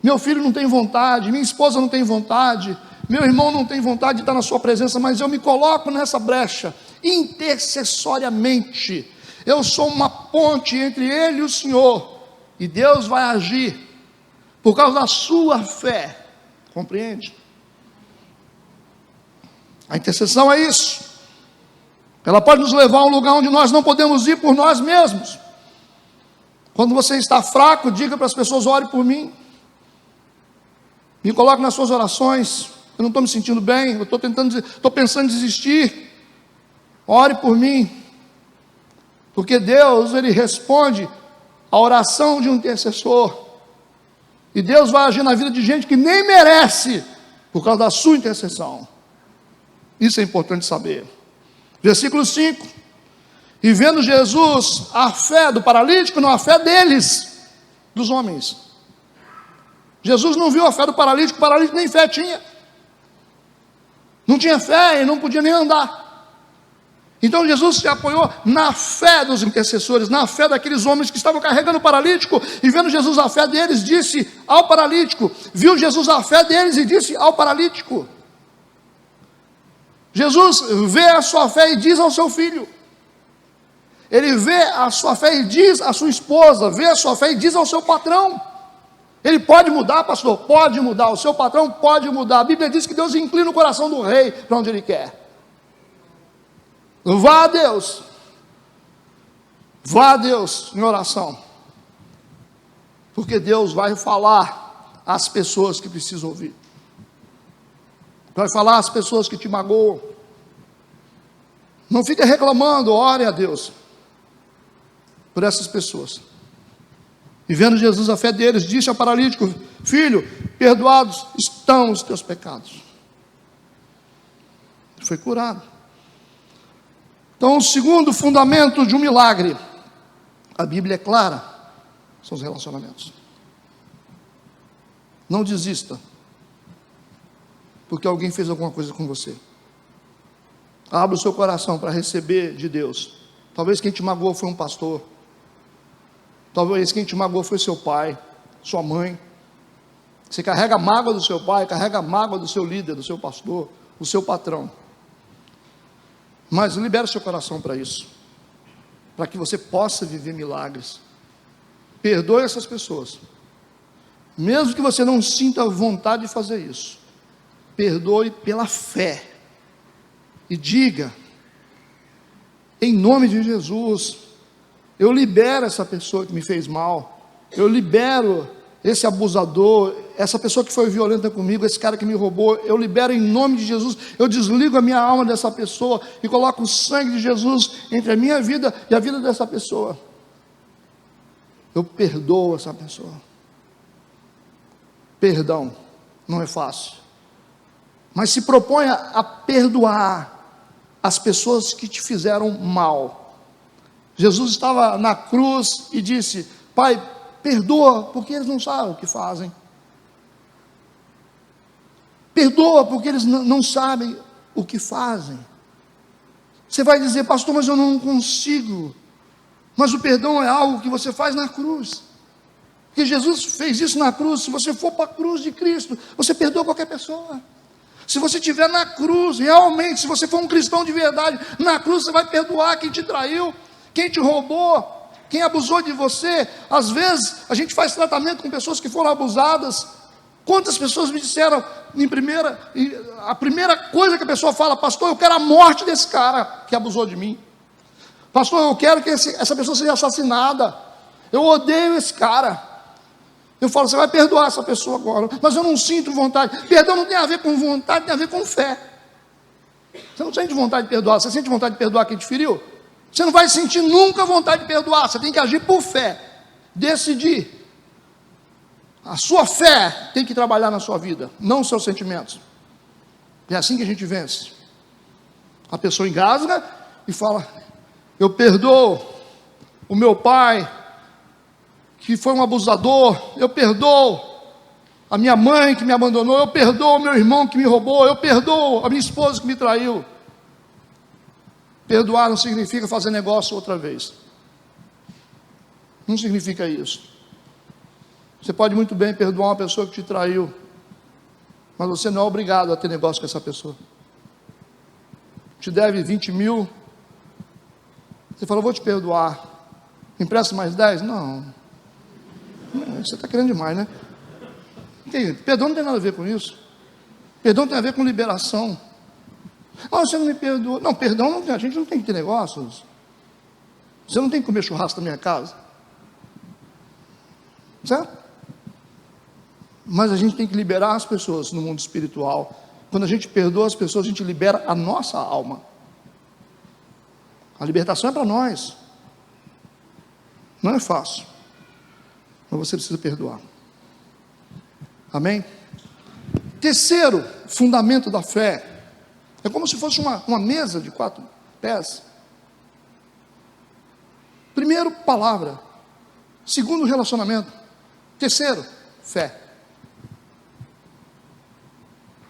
meu filho não tem vontade, minha esposa não tem vontade, meu irmão não tem vontade de estar na sua presença, mas eu me coloco nessa brecha, intercessoriamente, eu sou uma ponte entre ele e o Senhor, e Deus vai agir, por causa da sua fé, compreende? A intercessão é isso. Ela pode nos levar a um lugar onde nós não podemos ir por nós mesmos. Quando você está fraco, diga para as pessoas, ore por mim. Me coloque nas suas orações. Eu não estou me sentindo bem, eu estou pensando em desistir. Ore por mim. Porque Deus, Ele responde a oração de um intercessor. E Deus vai agir na vida de gente que nem merece, por causa da sua intercessão. Isso é importante saber. Versículo 5, e vendo Jesus a fé do paralítico, não a fé deles, dos homens. Jesus não viu a fé do paralítico, o paralítico nem fé tinha. Não tinha fé e não podia nem andar. Então Jesus se apoiou na fé dos intercessores, na fé daqueles homens que estavam carregando o paralítico, e vendo Jesus a fé deles, disse ao paralítico, viu Jesus a fé deles e disse ao paralítico. Jesus vê a sua fé e diz ao seu filho. Ele vê a sua fé e diz à sua esposa, vê a sua fé e diz ao seu patrão. Ele pode mudar, pastor? Pode mudar, o seu patrão pode mudar. A Bíblia diz que Deus inclina o coração do rei para onde ele quer. Vá a Deus em oração, porque Deus vai falar às pessoas que precisam ouvir. Vai falar às pessoas que te magoam. Não fique reclamando, ore a Deus por essas pessoas. E vendo Jesus a fé deles, disse ao paralítico, filho, perdoados estão os teus pecados. Ele foi curado. Então, o segundo fundamento de um milagre, a Bíblia é clara, são os relacionamentos. Não desista porque alguém fez alguma coisa com você. Abra o seu coração para receber de Deus. Talvez quem te magoou foi um pastor. Talvez quem te magoou foi seu pai, sua mãe. Você carrega a mágoa do seu pai, carrega a mágoa do seu líder, do seu pastor, do seu patrão. Mas libere o seu coração para isso, para que você possa viver milagres. Perdoe essas pessoas, mesmo que você não sinta vontade de fazer isso. Perdoe pela fé e diga, em nome de Jesus, eu libero essa pessoa que me fez mal, eu libero esse abusador, essa pessoa que foi violenta comigo, esse cara que me roubou, eu libero em nome de Jesus, eu desligo a minha alma dessa pessoa e coloco o sangue de Jesus entre a minha vida e a vida dessa pessoa. Eu perdoo essa pessoa. Perdão não é fácil, mas se proponha a perdoar as pessoas que te fizeram mal. Jesus estava na cruz e disse, Pai, perdoa, porque eles não sabem o que fazem. Perdoa, porque eles não sabem o que fazem. Você vai dizer, pastor, mas eu não consigo. Mas o perdão é algo que você faz na cruz. Porque Jesus fez isso na cruz. Se você for para a cruz de Cristo, você perdoa qualquer pessoa. Se você estiver na cruz, realmente, se você for um cristão de verdade, na cruz você vai perdoar quem te traiu, quem te roubou, quem abusou de você. Às vezes, a gente faz tratamento com pessoas que foram abusadas. Quantas pessoas me disseram, a primeira coisa que a pessoa fala, pastor, eu quero a morte desse cara que abusou de mim. Pastor, eu quero que essa pessoa seja assassinada. Eu odeio esse cara. Eu falo, você vai perdoar essa pessoa agora, mas eu não sinto vontade. Perdão não tem a ver com vontade, tem a ver com fé. Você não sente vontade de perdoar. Você sente vontade de perdoar quem te feriu? Você não vai sentir nunca vontade de perdoar. Você tem que agir por fé. Decidir. A sua fé tem que trabalhar na sua vida, não os seus sentimentos. É assim que a gente vence. A pessoa engasga e fala: eu perdoo o meu pai, que foi um abusador, eu perdoo a minha mãe que me abandonou, eu perdoo o meu irmão que me roubou, eu perdoo a minha esposa que me traiu. Perdoar não significa fazer negócio outra vez. Não significa isso. Você pode muito bem perdoar uma pessoa que te traiu, mas você não é obrigado a ter negócio com essa pessoa. Te deve 20 mil, você falou: vou te perdoar, me empresta mais 10? Não, você está querendo demais, né? Perdão não tem nada a ver com isso. Perdão tem a ver com liberação. Você não me perdoa. Não, perdão não tem, a gente não tem que ter negócios. Você não tem que comer churrasco na minha casa, certo? Mas a gente tem que liberar as pessoas no mundo espiritual. Quando a gente perdoa as pessoas, a gente libera a nossa alma. A libertação é para nós. Não é fácil, mas você precisa perdoar. Amém? Terceiro fundamento da fé. É como se fosse uma mesa de 4 pés. Primeiro, palavra. Segundo, relacionamento. Terceiro, fé.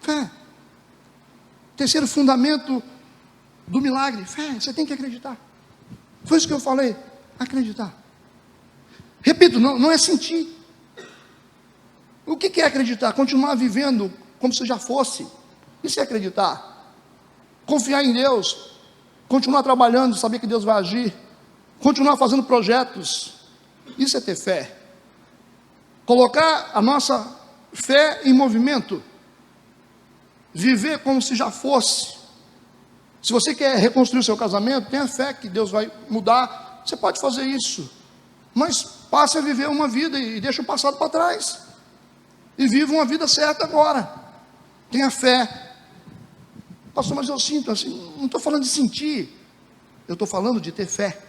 Fé. Terceiro fundamento do milagre, fé. Você tem que acreditar. Foi isso que eu falei, acreditar. Repito, não é sentir. O que é acreditar? Continuar vivendo como se já fosse. Isso é acreditar. Confiar em Deus. Continuar trabalhando, saber que Deus vai agir. Continuar fazendo projetos. Isso é ter fé. Colocar a nossa fé em movimento. Viver como se já fosse. Se você quer reconstruir o seu casamento, tenha fé que Deus vai mudar. Você pode fazer isso. Mas passe a viver uma vida e deixe o passado para trás. E viva uma vida certa agora. Tenha fé. Pastor, mas eu sinto assim. Não estou falando de sentir. Eu estou falando de ter fé.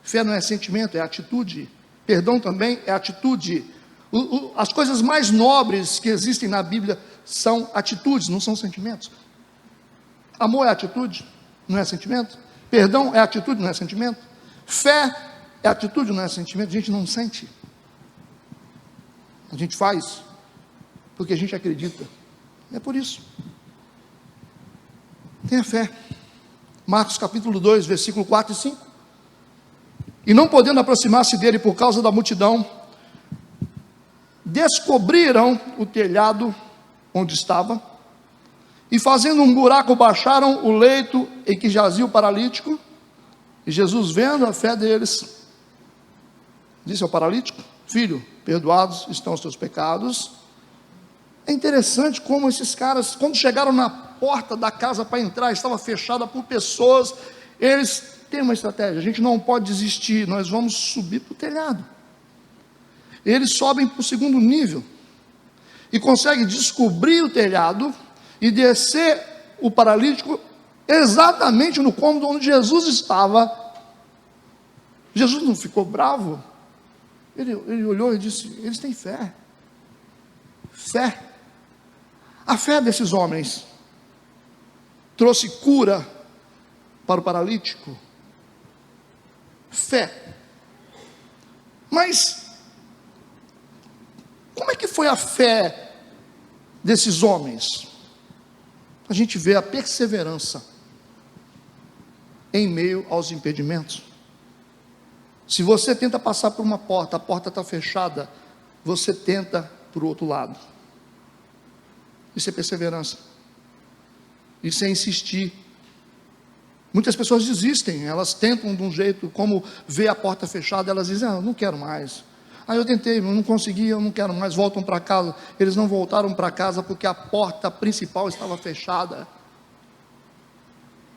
Fé não é sentimento, é atitude. Perdão também é atitude. As coisas mais nobres que existem na Bíblia são atitudes, não são sentimentos. Amor é atitude, não é sentimento. Perdão é atitude, não é sentimento. Fé é atitude, não é sentimento. A gente não sente. A gente faz porque a gente acredita. É por isso. Tenha fé. Marcos capítulo 2, versículo 4 e 5. E não podendo aproximar-se dele por causa da multidão, descobriram o telhado onde estava, e fazendo um buraco, baixaram o leito em que jazia o paralítico. E Jesus, vendo a fé deles, disse ao paralítico: filho, perdoados estão os teus pecados. É interessante como esses caras, quando chegaram na porta da casa para entrar, estava fechada por pessoas. Eles têm uma estratégia: a gente não pode desistir, nós vamos subir para o telhado. Eles sobem para o segundo nível e conseguem descobrir o telhado e descer o paralítico exatamente no cômodo onde Jesus estava. Jesus não ficou bravo. Ele olhou e disse: eles têm fé. Fé. A fé desses homens trouxe cura para o paralítico. Fé. Mas como é que foi a fé desses homens? A gente vê a perseverança em meio aos impedimentos. Se você tenta passar por uma porta, a porta está fechada, você tenta por outro lado. Isso é perseverança. Isso é insistir. Muitas pessoas desistem, elas tentam de um jeito, como vê a porta fechada, elas dizem: eu não quero mais. Eu tentei, eu não consegui, eu não quero mais. Voltam para casa. Eles não voltaram para casa porque a porta principal estava fechada.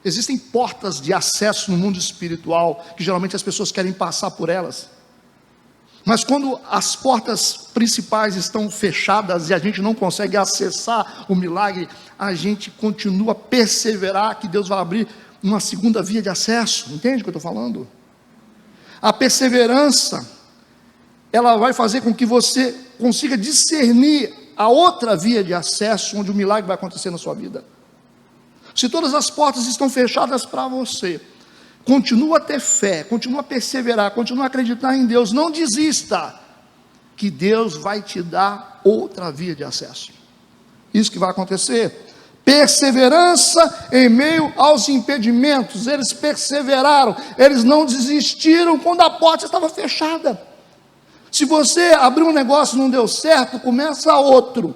Existem portas de acesso no mundo espiritual, que geralmente as pessoas querem passar por elas, Mas quando as portas principais estão fechadas e a gente não consegue acessar o milagre, a gente continua a perseverar que Deus vai abrir uma segunda via de acesso. Entende o que eu estou falando? A perseverança, ela vai fazer com que você consiga discernir a outra via de acesso, onde o milagre vai acontecer na sua vida. Se todas as portas estão fechadas para você, continua a ter fé, continua a perseverar, continua a acreditar em Deus, não desista, que Deus vai te dar outra via de acesso. Isso que vai acontecer. Perseverança em meio aos impedimentos. Eles perseveraram, eles não desistiram quando a porta estava fechada. Se você abriu um negócio e não deu certo, começa outro.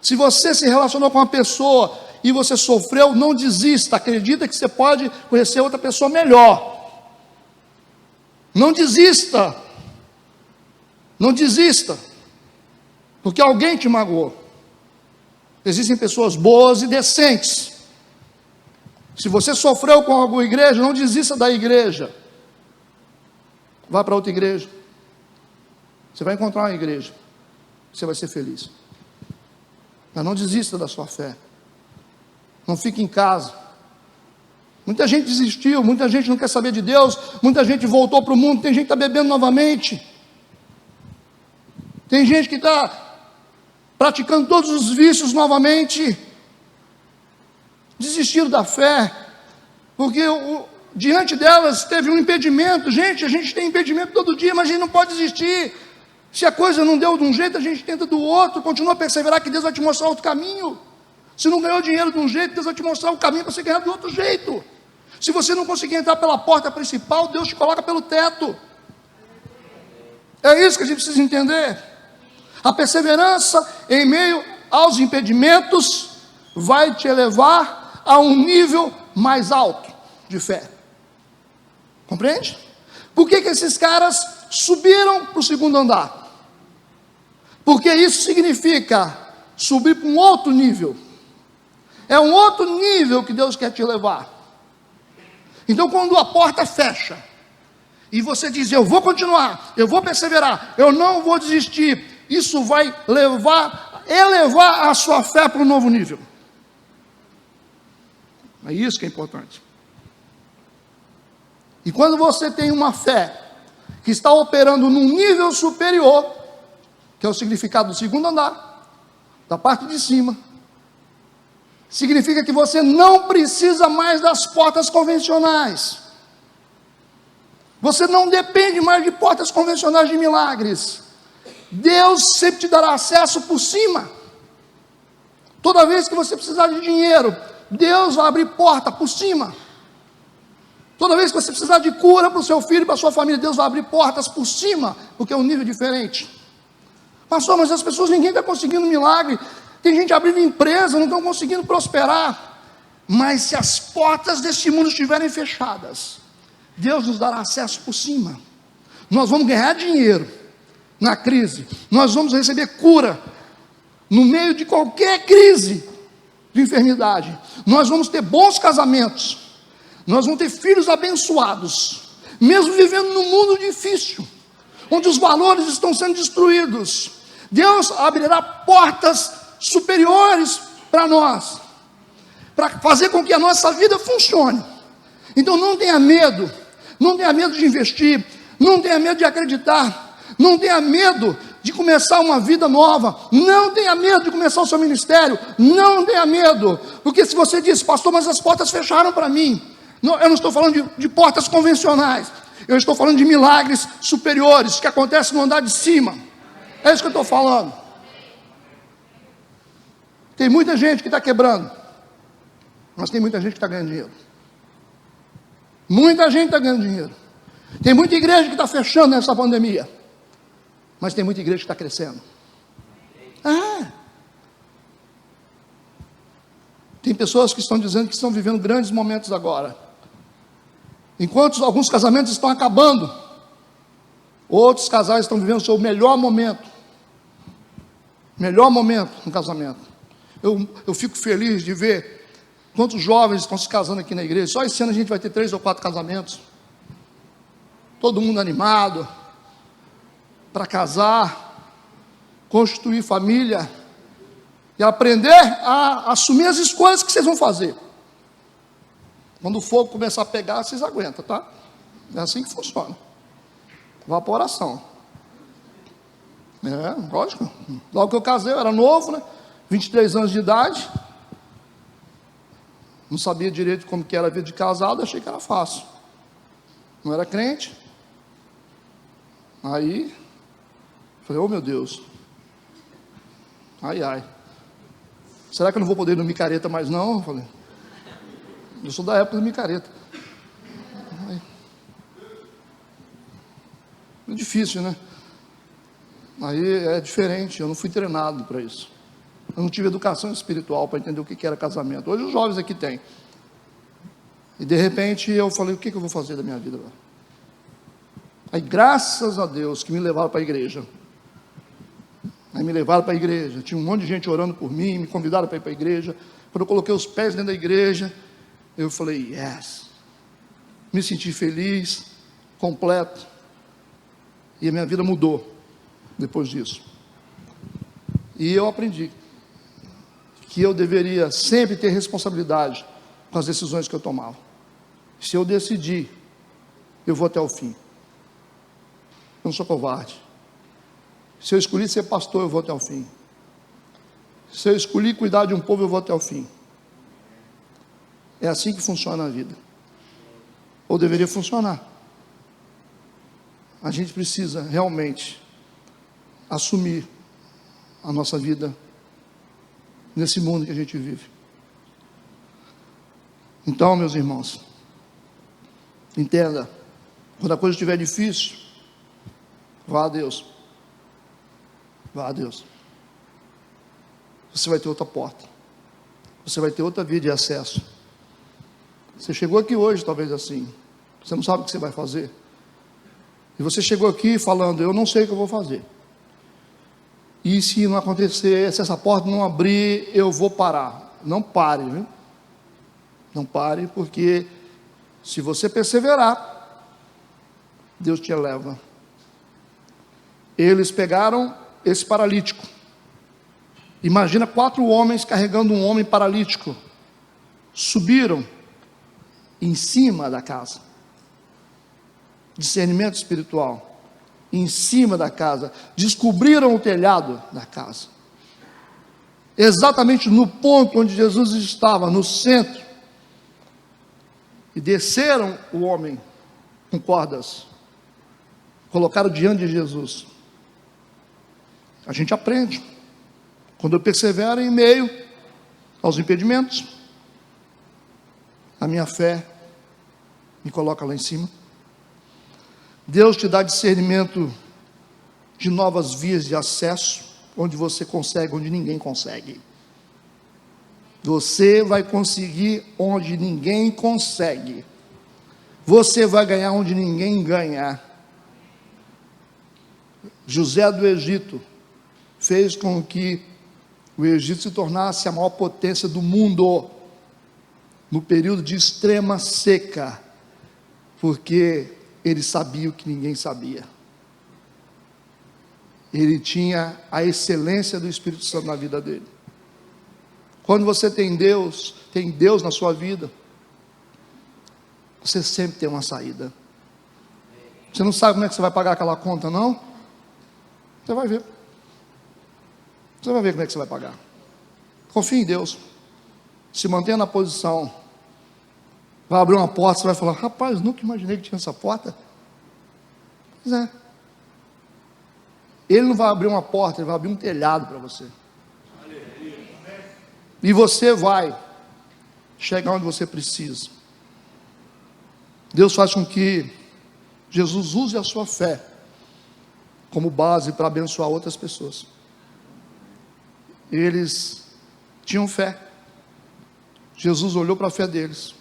Se você se relacionou com uma pessoa e você sofreu, não desista, acredita que você pode conhecer outra pessoa melhor. Não desista, não desista, porque alguém te magoou. Existem pessoas boas e decentes. Se você sofreu com alguma igreja, não desista da igreja. Vá para outra igreja. Você vai encontrar uma igreja, você vai ser feliz. Mas não desista da sua fé. Não fique em casa. Muita gente desistiu, muita gente não quer saber de Deus, muita gente voltou para o mundo, tem gente que está bebendo novamente. Tem gente que está praticando todos os vícios novamente. Desistiram da fé, porque diante delas teve um impedimento. Gente, a gente tem impedimento todo dia, mas a gente não pode desistir. Se a coisa não deu de um jeito, a gente tenta do outro, continua a perseverar que Deus vai te mostrar outro caminho. Se não ganhou dinheiro de um jeito, Deus vai te mostrar o caminho para você ganhar de outro jeito. Se você não conseguir entrar pela porta principal, Deus te coloca pelo teto. É isso que a gente precisa entender. A perseverança em meio aos impedimentos vai te levar a um nível mais alto de fé. Compreende? Por que esses caras subiram para o segundo andar? Porque isso significa subir para um outro nível. É um outro nível que Deus quer te levar. Então, quando a porta fecha e você diz: eu vou continuar, eu vou perseverar, eu não vou desistir, isso vai elevar a sua fé para um novo nível. É isso que é importante. E quando você tem uma fé que está operando num nível superior, que é o significado do segundo andar, da parte de cima, significa que você não precisa mais das portas convencionais. Você não depende mais de portas convencionais de milagres. Deus sempre te dará acesso por cima. Toda vez que você precisar de dinheiro, Deus vai abrir porta por cima. Toda vez que você precisar de cura para o seu filho, para a sua família, Deus vai abrir portas por cima, porque é um nível diferente. Pastor, mas as pessoas, ninguém está conseguindo milagre. Tem gente abrindo empresa, não estão conseguindo prosperar. Mas se as portas deste mundo estiverem fechadas, Deus nos dará acesso por cima. Nós vamos ganhar dinheiro na crise. Nós vamos receber cura no meio de qualquer crise de enfermidade. Nós vamos ter bons casamentos. Nós vamos ter filhos abençoados, mesmo vivendo num mundo difícil, onde os valores estão sendo destruídos. Deus abrirá portas superiores para nós, para fazer com que a nossa vida funcione. Então não tenha medo, não tenha medo de investir, não tenha medo de acreditar, não tenha medo de começar uma vida nova, não tenha medo de começar o seu ministério, não tenha medo, porque se você diz: pastor, mas as portas fecharam para mim, não, eu não estou falando de portas convencionais, eu estou falando de milagres superiores, que acontecem no andar de cima, é isso que eu estou falando. Tem muita gente que está quebrando, mas tem muita gente que está ganhando dinheiro. Muita gente está ganhando dinheiro. Tem muita igreja que está fechando nessa pandemia, mas tem muita igreja que está crescendo. Tem pessoas que estão dizendo que estão vivendo grandes momentos agora. Enquanto alguns casamentos estão acabando, outros casais estão vivendo o seu melhor momento. Melhor momento no casamento. Eu fico feliz de ver quantos jovens estão se casando aqui na igreja. Só esse ano a gente vai ter 3 ou 4 casamentos. Todo mundo animado, para casar, constituir família e aprender a assumir as escolhas que vocês vão fazer. Quando o fogo começar a pegar, vocês aguentam, tá? É assim que funciona. Evaporação. Lógico. Logo que eu casei, eu era novo, né? 23 anos de idade. Não sabia direito como que era a vida de casado, achei que era fácil. Não era crente. Aí, falei, oh meu Deus. Ai, ai. Será que eu não vou poder ir no micareta mais não? Eu falei, eu sou da época do micareta. É difícil, né? Aí é diferente, eu não fui treinado para isso. Eu não tive educação espiritual para entender o que era casamento. Hoje os jovens aqui têm. E de repente eu falei, o que eu vou fazer da minha vida agora? Aí graças a Deus que me levaram para a igreja. Aí me levaram para a igreja. Tinha um monte de gente orando por mim, me convidaram para ir para a igreja. Quando eu coloquei os pés dentro da igreja, eu falei, yes. Me senti feliz, completo. E a minha vida mudou depois disso. E eu aprendi que eu deveria sempre ter responsabilidade com as decisões que eu tomava. Se eu decidir, eu vou até o fim. Eu não sou covarde. Se eu escolhi ser pastor, eu vou até o fim. Se eu escolhi cuidar de um povo, eu vou até o fim. É assim que funciona a vida. Ou deveria funcionar. A gente precisa realmente assumir a nossa vida nesse mundo que a gente vive. Então, meus irmãos, entenda, quando a coisa estiver difícil, vá a Deus. Vá a Deus. Você vai ter outra porta. Você vai ter outra via de acesso. Você chegou aqui hoje, talvez assim. Você não sabe o que você vai fazer. E você chegou aqui falando, eu não sei o que eu vou fazer. E se não acontecer, se essa porta não abrir, eu vou parar. Não pare, viu? Não pare, porque se você perseverar, Deus te eleva. Eles pegaram esse paralítico. Imagina 4 homens carregando um homem paralítico. Subiram em cima da casa. Discernimento espiritual. Em cima da casa. Descobriram o telhado da casa. Exatamente no ponto onde Jesus estava, no centro. E desceram o homem com cordas. Colocaram diante de Jesus. A gente aprende. Quando eu persevero em meio aos impedimentos, a minha fé me coloca lá em cima. Deus te dá discernimento de novas vias de acesso, onde você consegue, onde ninguém consegue. Você vai conseguir onde ninguém consegue. Você vai ganhar onde ninguém ganha. José do Egito fez com que o Egito se tornasse a maior potência do mundo no período de extrema seca, porque ele sabia o que ninguém sabia. Ele tinha a excelência do Espírito Santo na vida dele. Quando você tem Deus na sua vida, você sempre tem uma saída. Você não sabe como é que você vai pagar aquela conta, não? Você vai ver. Você vai ver como é que você vai pagar. Confie em Deus. Se mantenha na posição. Vai abrir uma porta, você vai falar, rapaz, nunca imaginei que tinha essa porta. Pois é. Ele não vai abrir uma porta, ele vai abrir um telhado para você. E você vai chegar onde você precisa. Deus faz com que Jesus use a sua fé como base para abençoar outras pessoas. Eles tinham fé. Jesus olhou para a fé deles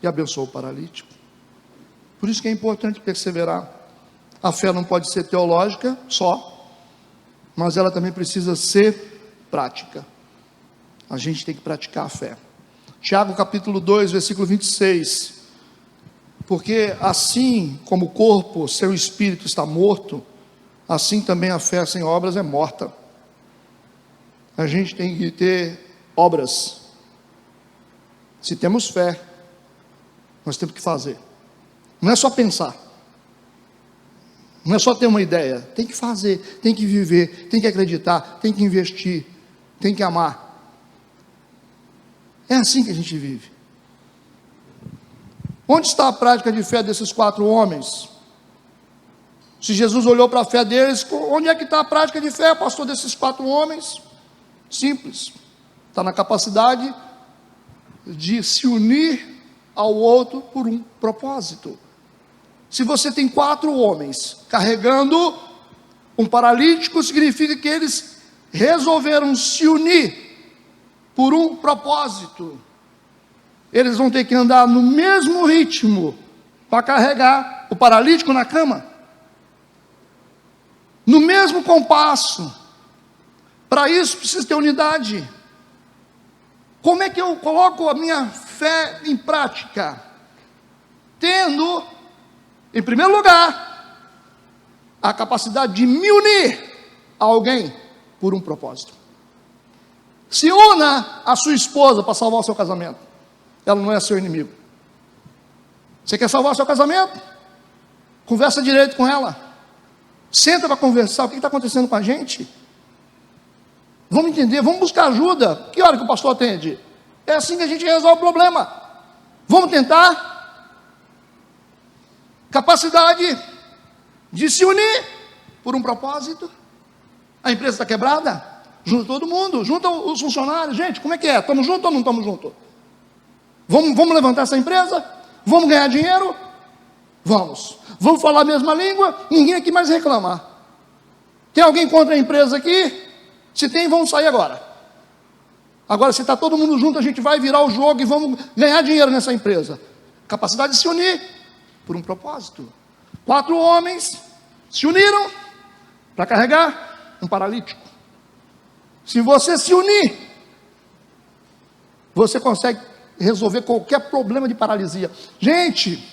e abençoou o paralítico. Por isso que é importante perseverar. A fé não pode ser teológica só, mas ela também precisa ser prática. A gente tem que praticar a fé. Tiago capítulo 2, versículo 26. Porque assim como o corpo, seu espírito está morto, assim também a fé sem obras é morta. A gente tem que ter obras. Se temos fé, nós temos que fazer. Não é só pensar. Não é só ter uma ideia. Tem que fazer, tem que viver, tem que acreditar, tem que investir, tem que amar. É assim que a gente vive. Onde está a prática de fé desses 4 homens? Se Jesus olhou para a fé deles, onde é que está a prática de fé, pastor, desses 4 homens? Simples. Está na capacidade de se unir ao outro por um propósito. Se você tem 4 homens carregando um paralítico, significa que eles resolveram se unir por um propósito. Eles vão ter que andar no mesmo ritmo para carregar o paralítico na cama, no mesmo compasso. Para isso precisa ter unidade. Como é que eu coloco a minha fé em prática? Tendo, em primeiro lugar, a capacidade de me unir a alguém por um propósito. Se una a sua esposa para salvar o seu casamento. Ela não é seu inimigo. Você quer salvar o seu casamento? Conversa direito com ela. Senta para conversar. O que está acontecendo com a gente? Vamos entender, vamos buscar ajuda. Que hora que o pastor atende? É assim que a gente resolve o problema. Vamos tentar. Capacidade de se unir por um propósito. A empresa está quebrada? Junta todo mundo, junta os funcionários. Gente, como é que é? Estamos juntos ou não estamos juntos? Vamos levantar essa empresa? Vamos ganhar dinheiro? Vamos. Vamos falar a mesma língua? Ninguém aqui mais reclamar. Tem alguém contra a empresa aqui? Se tem, vamos sair agora. Agora, se está todo mundo junto, a gente vai virar o jogo e vamos ganhar dinheiro nessa empresa. Capacidade de se unir por um propósito. 4 homens se uniram para carregar um paralítico. Se você se unir, você consegue resolver qualquer problema de paralisia. Gente,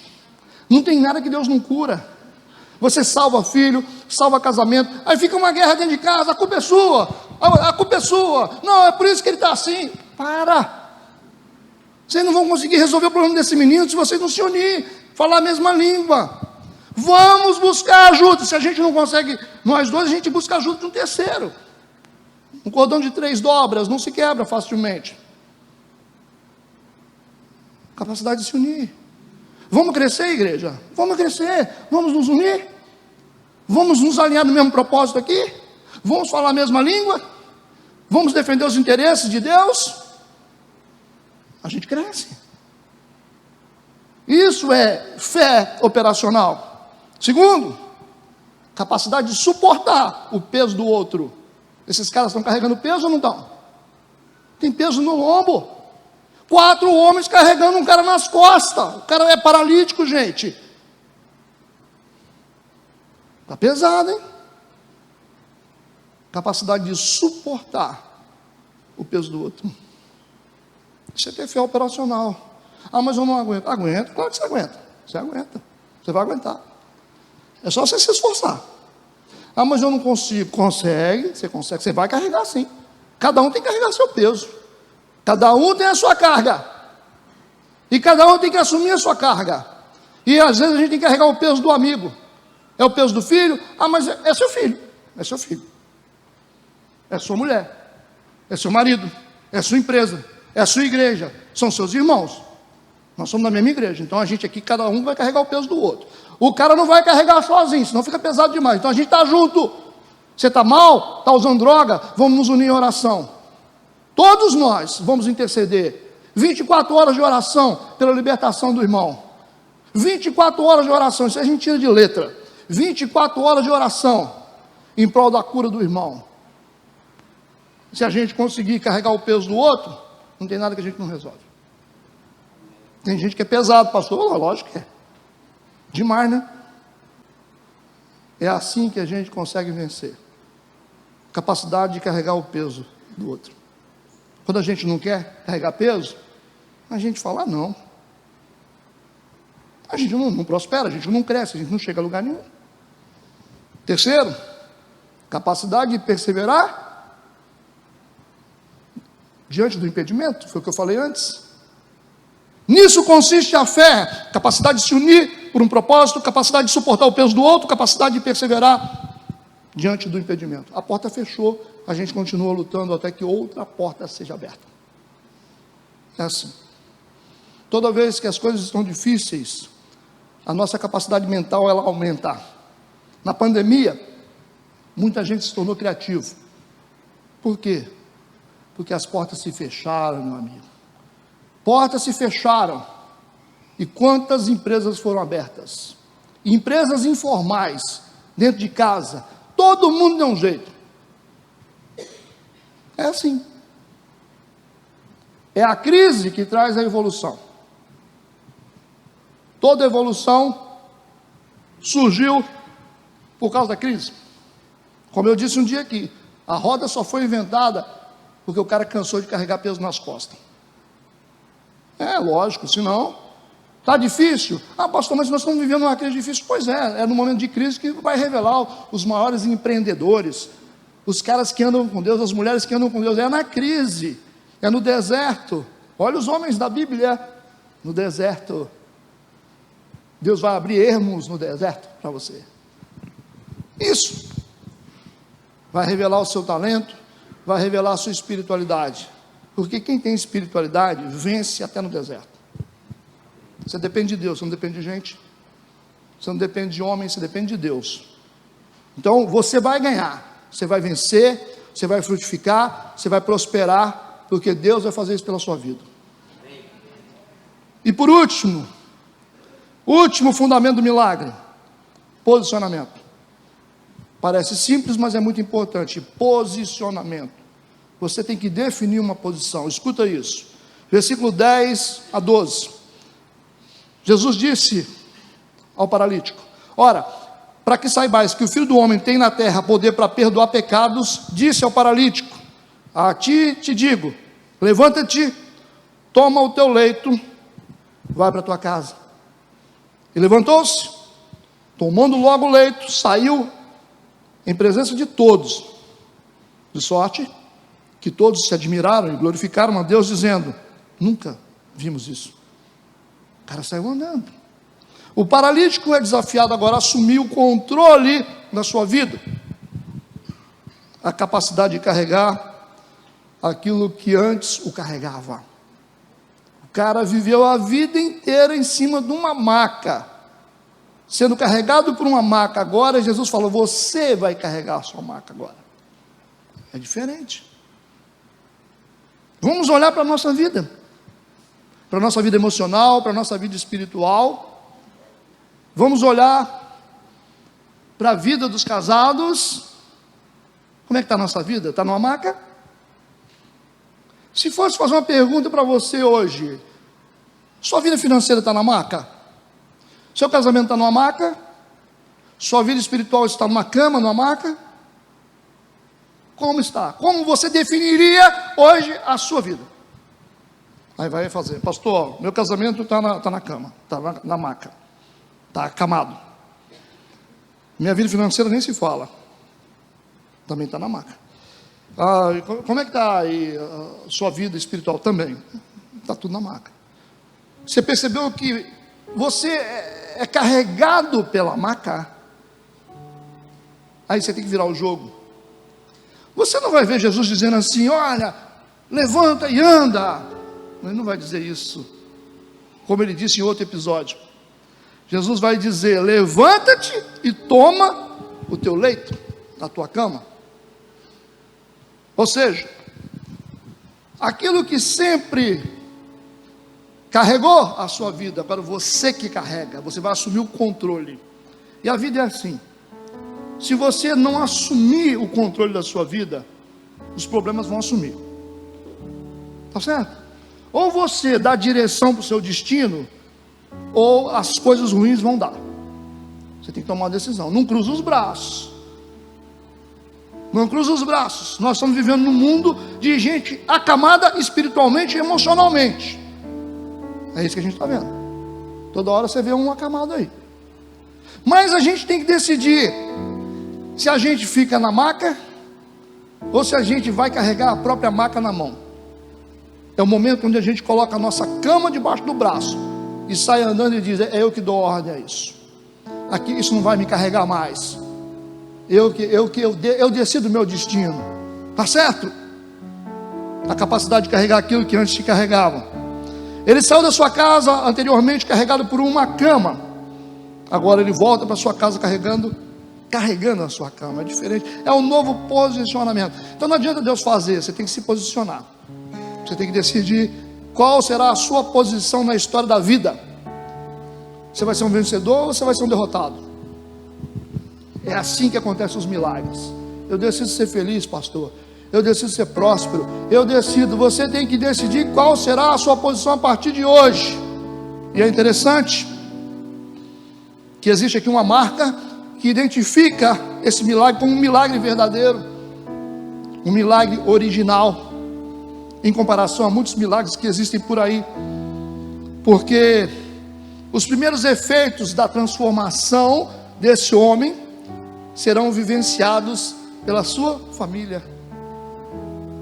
não tem nada que Deus não cura. Você salva filho, salva casamento, aí fica uma guerra dentro de casa, a culpa é sua, a culpa é sua, não, é por isso que ele está assim. Para! Vocês não vão conseguir resolver o problema desse menino se vocês não se unir, falar a mesma língua. Vamos buscar ajuda. Se a gente não consegue, nós dois, a gente busca ajuda de um terceiro. Um cordão de 3 dobras não se quebra facilmente. Capacidade de se unir. Vamos crescer, igreja? Vamos crescer, vamos nos unir, vamos nos alinhar no mesmo propósito aqui, vamos falar a mesma língua, vamos defender os interesses de Deus. A gente cresce. Isso é fé operacional. Segundo, capacidade de suportar o peso do outro. Esses caras estão carregando peso ou não estão? Tem peso no lombo. 4 homens carregando um cara nas costas. O cara é paralítico, gente. Está pesado, hein? Capacidade de suportar o peso do outro. Isso é ter fé operacional. Ah, mas eu não aguento. Aguenta, claro que você aguenta. Você aguenta. Você vai aguentar. É só você se esforçar. Ah, mas eu não consigo. Consegue, você consegue. Você vai carregar sim. Cada um tem que carregar seu peso. Cada um tem a sua carga. E cada um tem que assumir a sua carga. E às vezes a gente tem que carregar o peso do amigo. É o peso do filho. Ah, mas é seu filho. É seu filho. É sua mulher. É seu marido. É sua empresa. É a sua igreja. São seus irmãos. Nós somos da mesma igreja. Então a gente aqui, cada um vai carregar o peso do outro. O cara não vai carregar sozinho, senão fica pesado demais. Então a gente está junto. Você está mal? Está usando droga? Vamos nos unir em oração. Todos nós vamos interceder. 24 horas de oração pela libertação do irmão. 24 horas de oração, isso a gente tira de letra. 24 horas de oração em prol da cura do irmão. Se a gente conseguir carregar o peso do outro, não tem nada que a gente não resolve. Tem gente que é pesado, pastor. Lógico que é. Demais, né? É assim que a gente consegue vencer. Capacidade de carregar o peso do outro. Quando a gente não quer carregar peso, a gente fala, não. A gente não prospera, a gente não cresce, a gente não chega a lugar nenhum. Terceiro, Capacidade de perseverar diante do impedimento, foi o que eu falei antes. Nisso consiste a fé, capacidade de se unir por um propósito, capacidade de suportar o peso do outro, capacidade de perseverar diante do impedimento. A porta fechou, a gente continua lutando até que outra porta seja aberta. É assim. Toda vez que as coisas estão difíceis, a nossa capacidade mental ela aumenta. Na pandemia, muita gente se tornou criativo. Por quê? Porque as portas se fecharam, meu amigo. Portas se fecharam. E quantas empresas foram abertas? Empresas informais, dentro de casa. Todo mundo deu um jeito. É assim. É a crise que traz a evolução. Toda evolução surgiu por causa da crise. Como eu disse um dia aqui, a roda só foi inventada porque o cara cansou de carregar peso nas costas. É lógico, senão está difícil. Ah, pastor, mas nós estamos vivendo uma crise difícil. Pois é no momento de crise que vai revelar os maiores empreendedores, os caras que andam com Deus, as mulheres que andam com Deus. É na crise, é no deserto. Olha os homens da Bíblia, no deserto. Deus vai abrir ermos no deserto para você. Isso. Vai revelar o seu talento, vai revelar a sua espiritualidade. Porque quem tem espiritualidade, vence até no deserto. Você depende de Deus, você não depende de gente. Você não depende de homem, você depende de Deus. Então, você vai ganhar. Você vai vencer, você vai frutificar, você vai prosperar, porque Deus vai fazer isso pela sua vida. E por último, o último fundamento do milagre, posicionamento. Parece simples, mas é muito importante. Posicionamento. Você tem que definir uma posição. Escuta isso. Versículo 10 a 12. Jesus disse ao paralítico: ora, para que saibais que o Filho do Homem tem na terra poder para perdoar pecados, disse ao paralítico: a ti te digo, levanta-te, toma o teu leito, vai para a tua casa. E levantou-se, tomando logo o leito, saiu em presença de todos, de sorte que todos se admiraram e glorificaram a Deus, dizendo: nunca vimos isso. O cara saiu andando. O paralítico é desafiado agora a assumir o controle da sua vida, a capacidade de carregar aquilo que antes o carregava. O cara viveu a vida inteira em cima de uma maca, sendo carregado por uma maca. Agora Jesus falou: você vai carregar a sua maca agora. É diferente. Vamos olhar para a nossa vida, para a nossa vida emocional, para a nossa vida espiritual. Vamos olhar para a vida dos casados. Como é que está a nossa vida? Está numa maca? Se fosse fazer uma pergunta para você hoje: sua vida financeira está na maca? Seu casamento está numa maca? Sua vida espiritual está numa cama, numa maca? Como está? Como você definiria hoje a sua vida? Aí vai fazer: pastor, meu casamento está na cama, está na maca, está acamado. Minha vida financeira nem se fala, também está na maca. Como é que está aí a sua vida espiritual? Também está tudo na maca. Você percebeu que você é carregado pela maca? Aí você tem que virar o jogo. Você não vai ver Jesus dizendo assim: olha, levanta e anda. Ele não vai dizer isso, como ele disse em outro episódio. Jesus vai dizer: levanta-te e toma o teu leito, a tua cama. Ou seja, aquilo que sempre carregou a sua vida, agora você que carrega, você vai assumir o controle. E a vida é assim: se você não assumir o controle da sua vida, os problemas vão assumir. Tá certo? Ou você dá direção para o seu destino, ou as coisas ruins vão dar. Você tem que tomar uma decisão. Não cruza os braços. Não cruza os braços. Nós estamos vivendo num mundo de gente acamada espiritualmente e emocionalmente. É isso que a gente está vendo. Toda hora você vê um acamado aí. Mas a gente tem que decidir Se a gente fica na maca, ou se a gente vai carregar a própria maca na mão. É o momento onde a gente coloca a nossa cama debaixo do braço e sai andando e diz: é eu que dou ordem a isso. Aqui isso não vai me carregar mais. Eu decido o meu destino. Tá certo? A capacidade de carregar aquilo que antes te carregavam. Ele saiu da sua casa anteriormente carregado por uma cama. Agora ele volta para sua casa carregando a sua cama. É diferente. É um novo posicionamento. Então não adianta Deus fazer, você tem que se posicionar. Você tem que decidir qual será a sua posição na história da vida. Você vai ser um vencedor ou você vai ser um derrotado? É assim que acontecem os milagres. Eu decido ser feliz, pastor. Eu decido ser próspero. Eu decido. Você tem que decidir qual será a sua posição a partir de hoje. E é interessante que existe aqui uma marca que identifica esse milagre como um milagre verdadeiro, um milagre original, em comparação a muitos milagres que existem por aí. Porque os primeiros efeitos da transformação desse homem serão vivenciados pela sua família.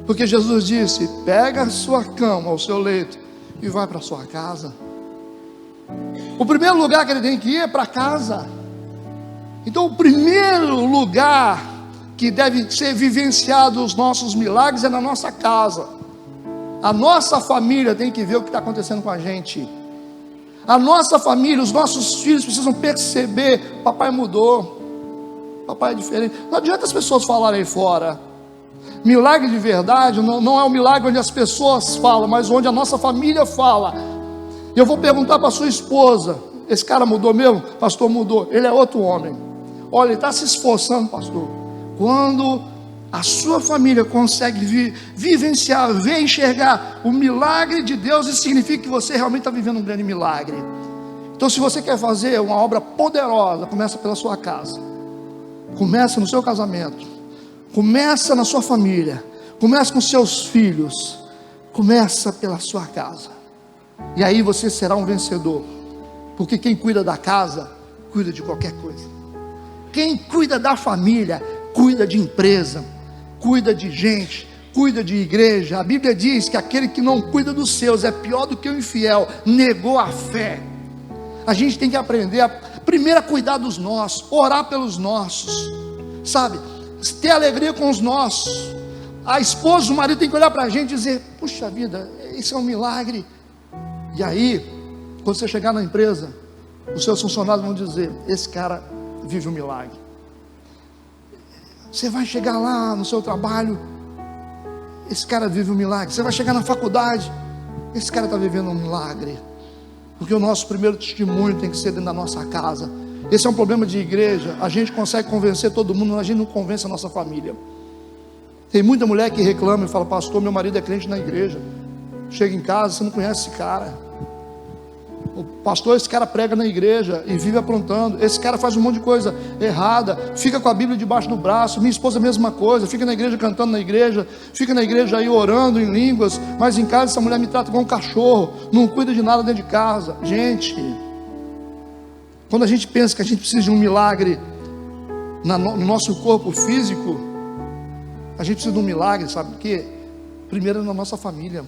Porque Jesus disse: pega a sua cama, o seu leito e vai para a sua casa. O primeiro lugar que ele tem que ir é para casa. Então o primeiro lugar que deve ser vivenciado os nossos milagres é na nossa casa. A nossa família tem que ver o que está acontecendo com a gente. A nossa família, os nossos filhos precisam perceber: papai mudou, papai é diferente. Não adianta as pessoas falarem aí fora. Milagre de verdade não é um milagre onde as pessoas falam, mas onde a nossa família fala. Eu vou perguntar para a sua esposa: esse cara mudou mesmo? Pastor, mudou. Ele é outro homem. Olha, ele está se esforçando, pastor. Quando a sua família consegue vivenciar, ver, enxergar o milagre de Deus, isso significa que você realmente está vivendo um grande milagre. Então, se você quer fazer uma obra poderosa, começa pela sua casa, começa no seu casamento, começa na sua família, começa com seus filhos, começa pela sua casa. E aí você será um vencedor. Porque quem cuida da casa, cuida de qualquer coisa. Quem cuida da família, cuida de empresa, cuida de gente, cuida de igreja. A Bíblia diz que aquele que não cuida dos seus é pior do que o infiel, negou a fé. A gente tem que aprender primeiro a cuidar dos nossos, orar pelos nossos, sabe? Ter alegria com os nossos. A esposa, o marido tem que olhar para a gente e dizer: puxa vida, isso é um milagre. E aí, quando você chegar na empresa, os seus funcionários vão dizer: esse cara vive um milagre. Você vai chegar lá no seu trabalho, esse cara vive um milagre. Você vai chegar na faculdade, esse cara está vivendo um milagre. Porque o nosso primeiro testemunho tem que ser dentro da nossa casa. Esse é um problema de igreja. A gente consegue convencer todo mundo, mas a gente não convence a nossa família. Tem muita mulher que reclama e fala: pastor, meu marido é crente na igreja. Chega em casa, você não conhece esse cara. O pastor, esse cara prega na igreja e vive aprontando. Esse cara faz um monte de coisa errada, fica com a Bíblia debaixo do braço. Minha esposa a mesma coisa, fica na igreja cantando na igreja, fica na igreja aí orando em línguas, mas em casa essa mulher me trata igual um cachorro, não cuida de nada dentro de casa. Gente, quando a gente pensa que a gente precisa de um milagre no nosso corpo físico, a gente precisa de um milagre, sabe por quê? Primeiro é na nossa família.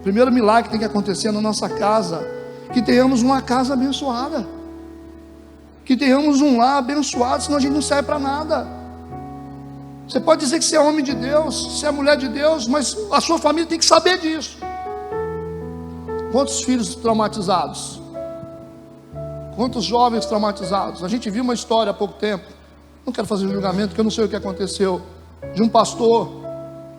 Primeiro milagre que tem que acontecer na nossa casa, que tenhamos uma casa abençoada, que tenhamos um lar abençoado, senão a gente não serve para nada. Você pode dizer que você é homem de Deus, você é mulher de Deus, mas a sua família tem que saber disso. Quantos filhos traumatizados? Quantos jovens traumatizados? A gente viu uma história há pouco tempo, não quero fazer julgamento, porque eu não sei o que aconteceu, de um pastor,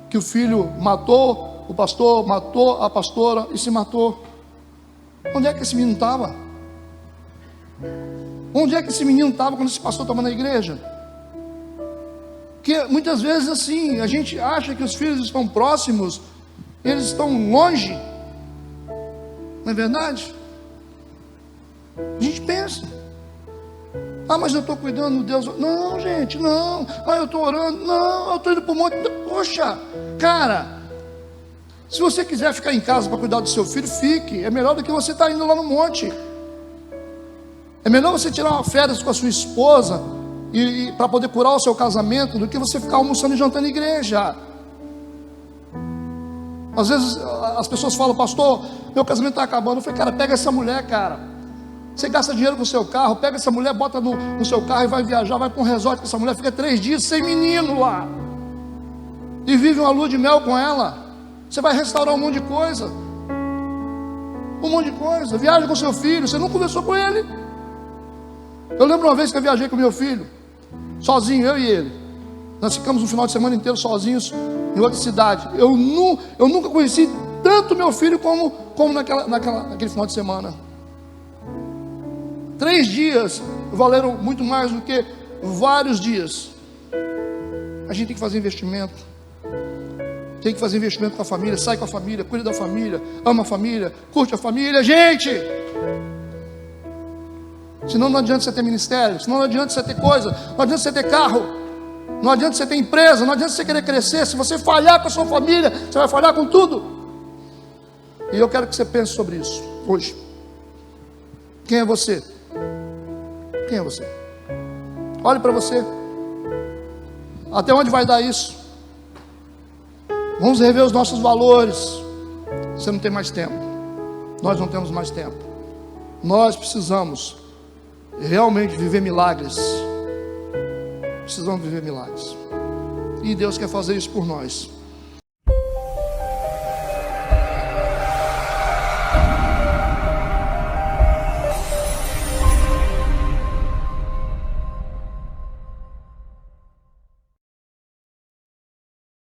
que o filho matou o pastor, matou a pastora e se matou. Onde é que esse menino estava? Onde é que esse menino estava quando esse pastor estava na igreja? Porque muitas vezes assim, a gente acha que os filhos estão próximos, eles estão longe. Não é verdade? A gente pensa: ah, mas eu estou cuidando de Deus. Não, gente, não. Ah, eu estou orando. Não, eu estou indo para o monte. Poxa, cara, se você quiser ficar em casa para cuidar do seu filho, fique. É melhor do que você estar indo lá no monte. É melhor você tirar uma férias com a sua esposa e para poder curar o seu casamento do que você ficar almoçando e jantando em igreja. Às vezes as pessoas falam: pastor, meu casamento está acabando. Eu falei: cara, pega essa mulher, cara. Você gasta dinheiro com o seu carro, pega essa mulher, bota no seu carro e vai viajar, vai para um resort com essa mulher, fica 3 dias sem menino lá, e vive uma lua de mel com ela. Você vai restaurar um monte de coisa. Um monte de coisa. Viaja com seu filho, você não conversou com ele. Eu lembro uma vez que eu viajei com meu filho, sozinho, eu e ele. Nós ficamos um final de semana inteiro sozinhos em outra cidade. Eu nunca conheci tanto meu filho como naquele final de semana. 3 dias valeram muito mais do que vários dias. A gente tem que fazer investimento. Tem que fazer investimento com a família. Sai com a família, cuida da família, ama a família, curte a família, gente. Senão não adianta você ter ministério, senão não adianta você ter coisa, não adianta você ter carro, não adianta você ter empresa, não adianta você querer crescer. Se você falhar com a sua família, você vai falhar com tudo. E eu quero que você pense sobre isso hoje. Quem é você? Quem é você? Olhe para você. Até onde vai dar isso? Vamos rever os nossos valores. Você não tem mais tempo. Nós não temos mais tempo. Nós precisamos realmente viver milagres. Precisamos viver milagres. E Deus quer fazer isso por nós.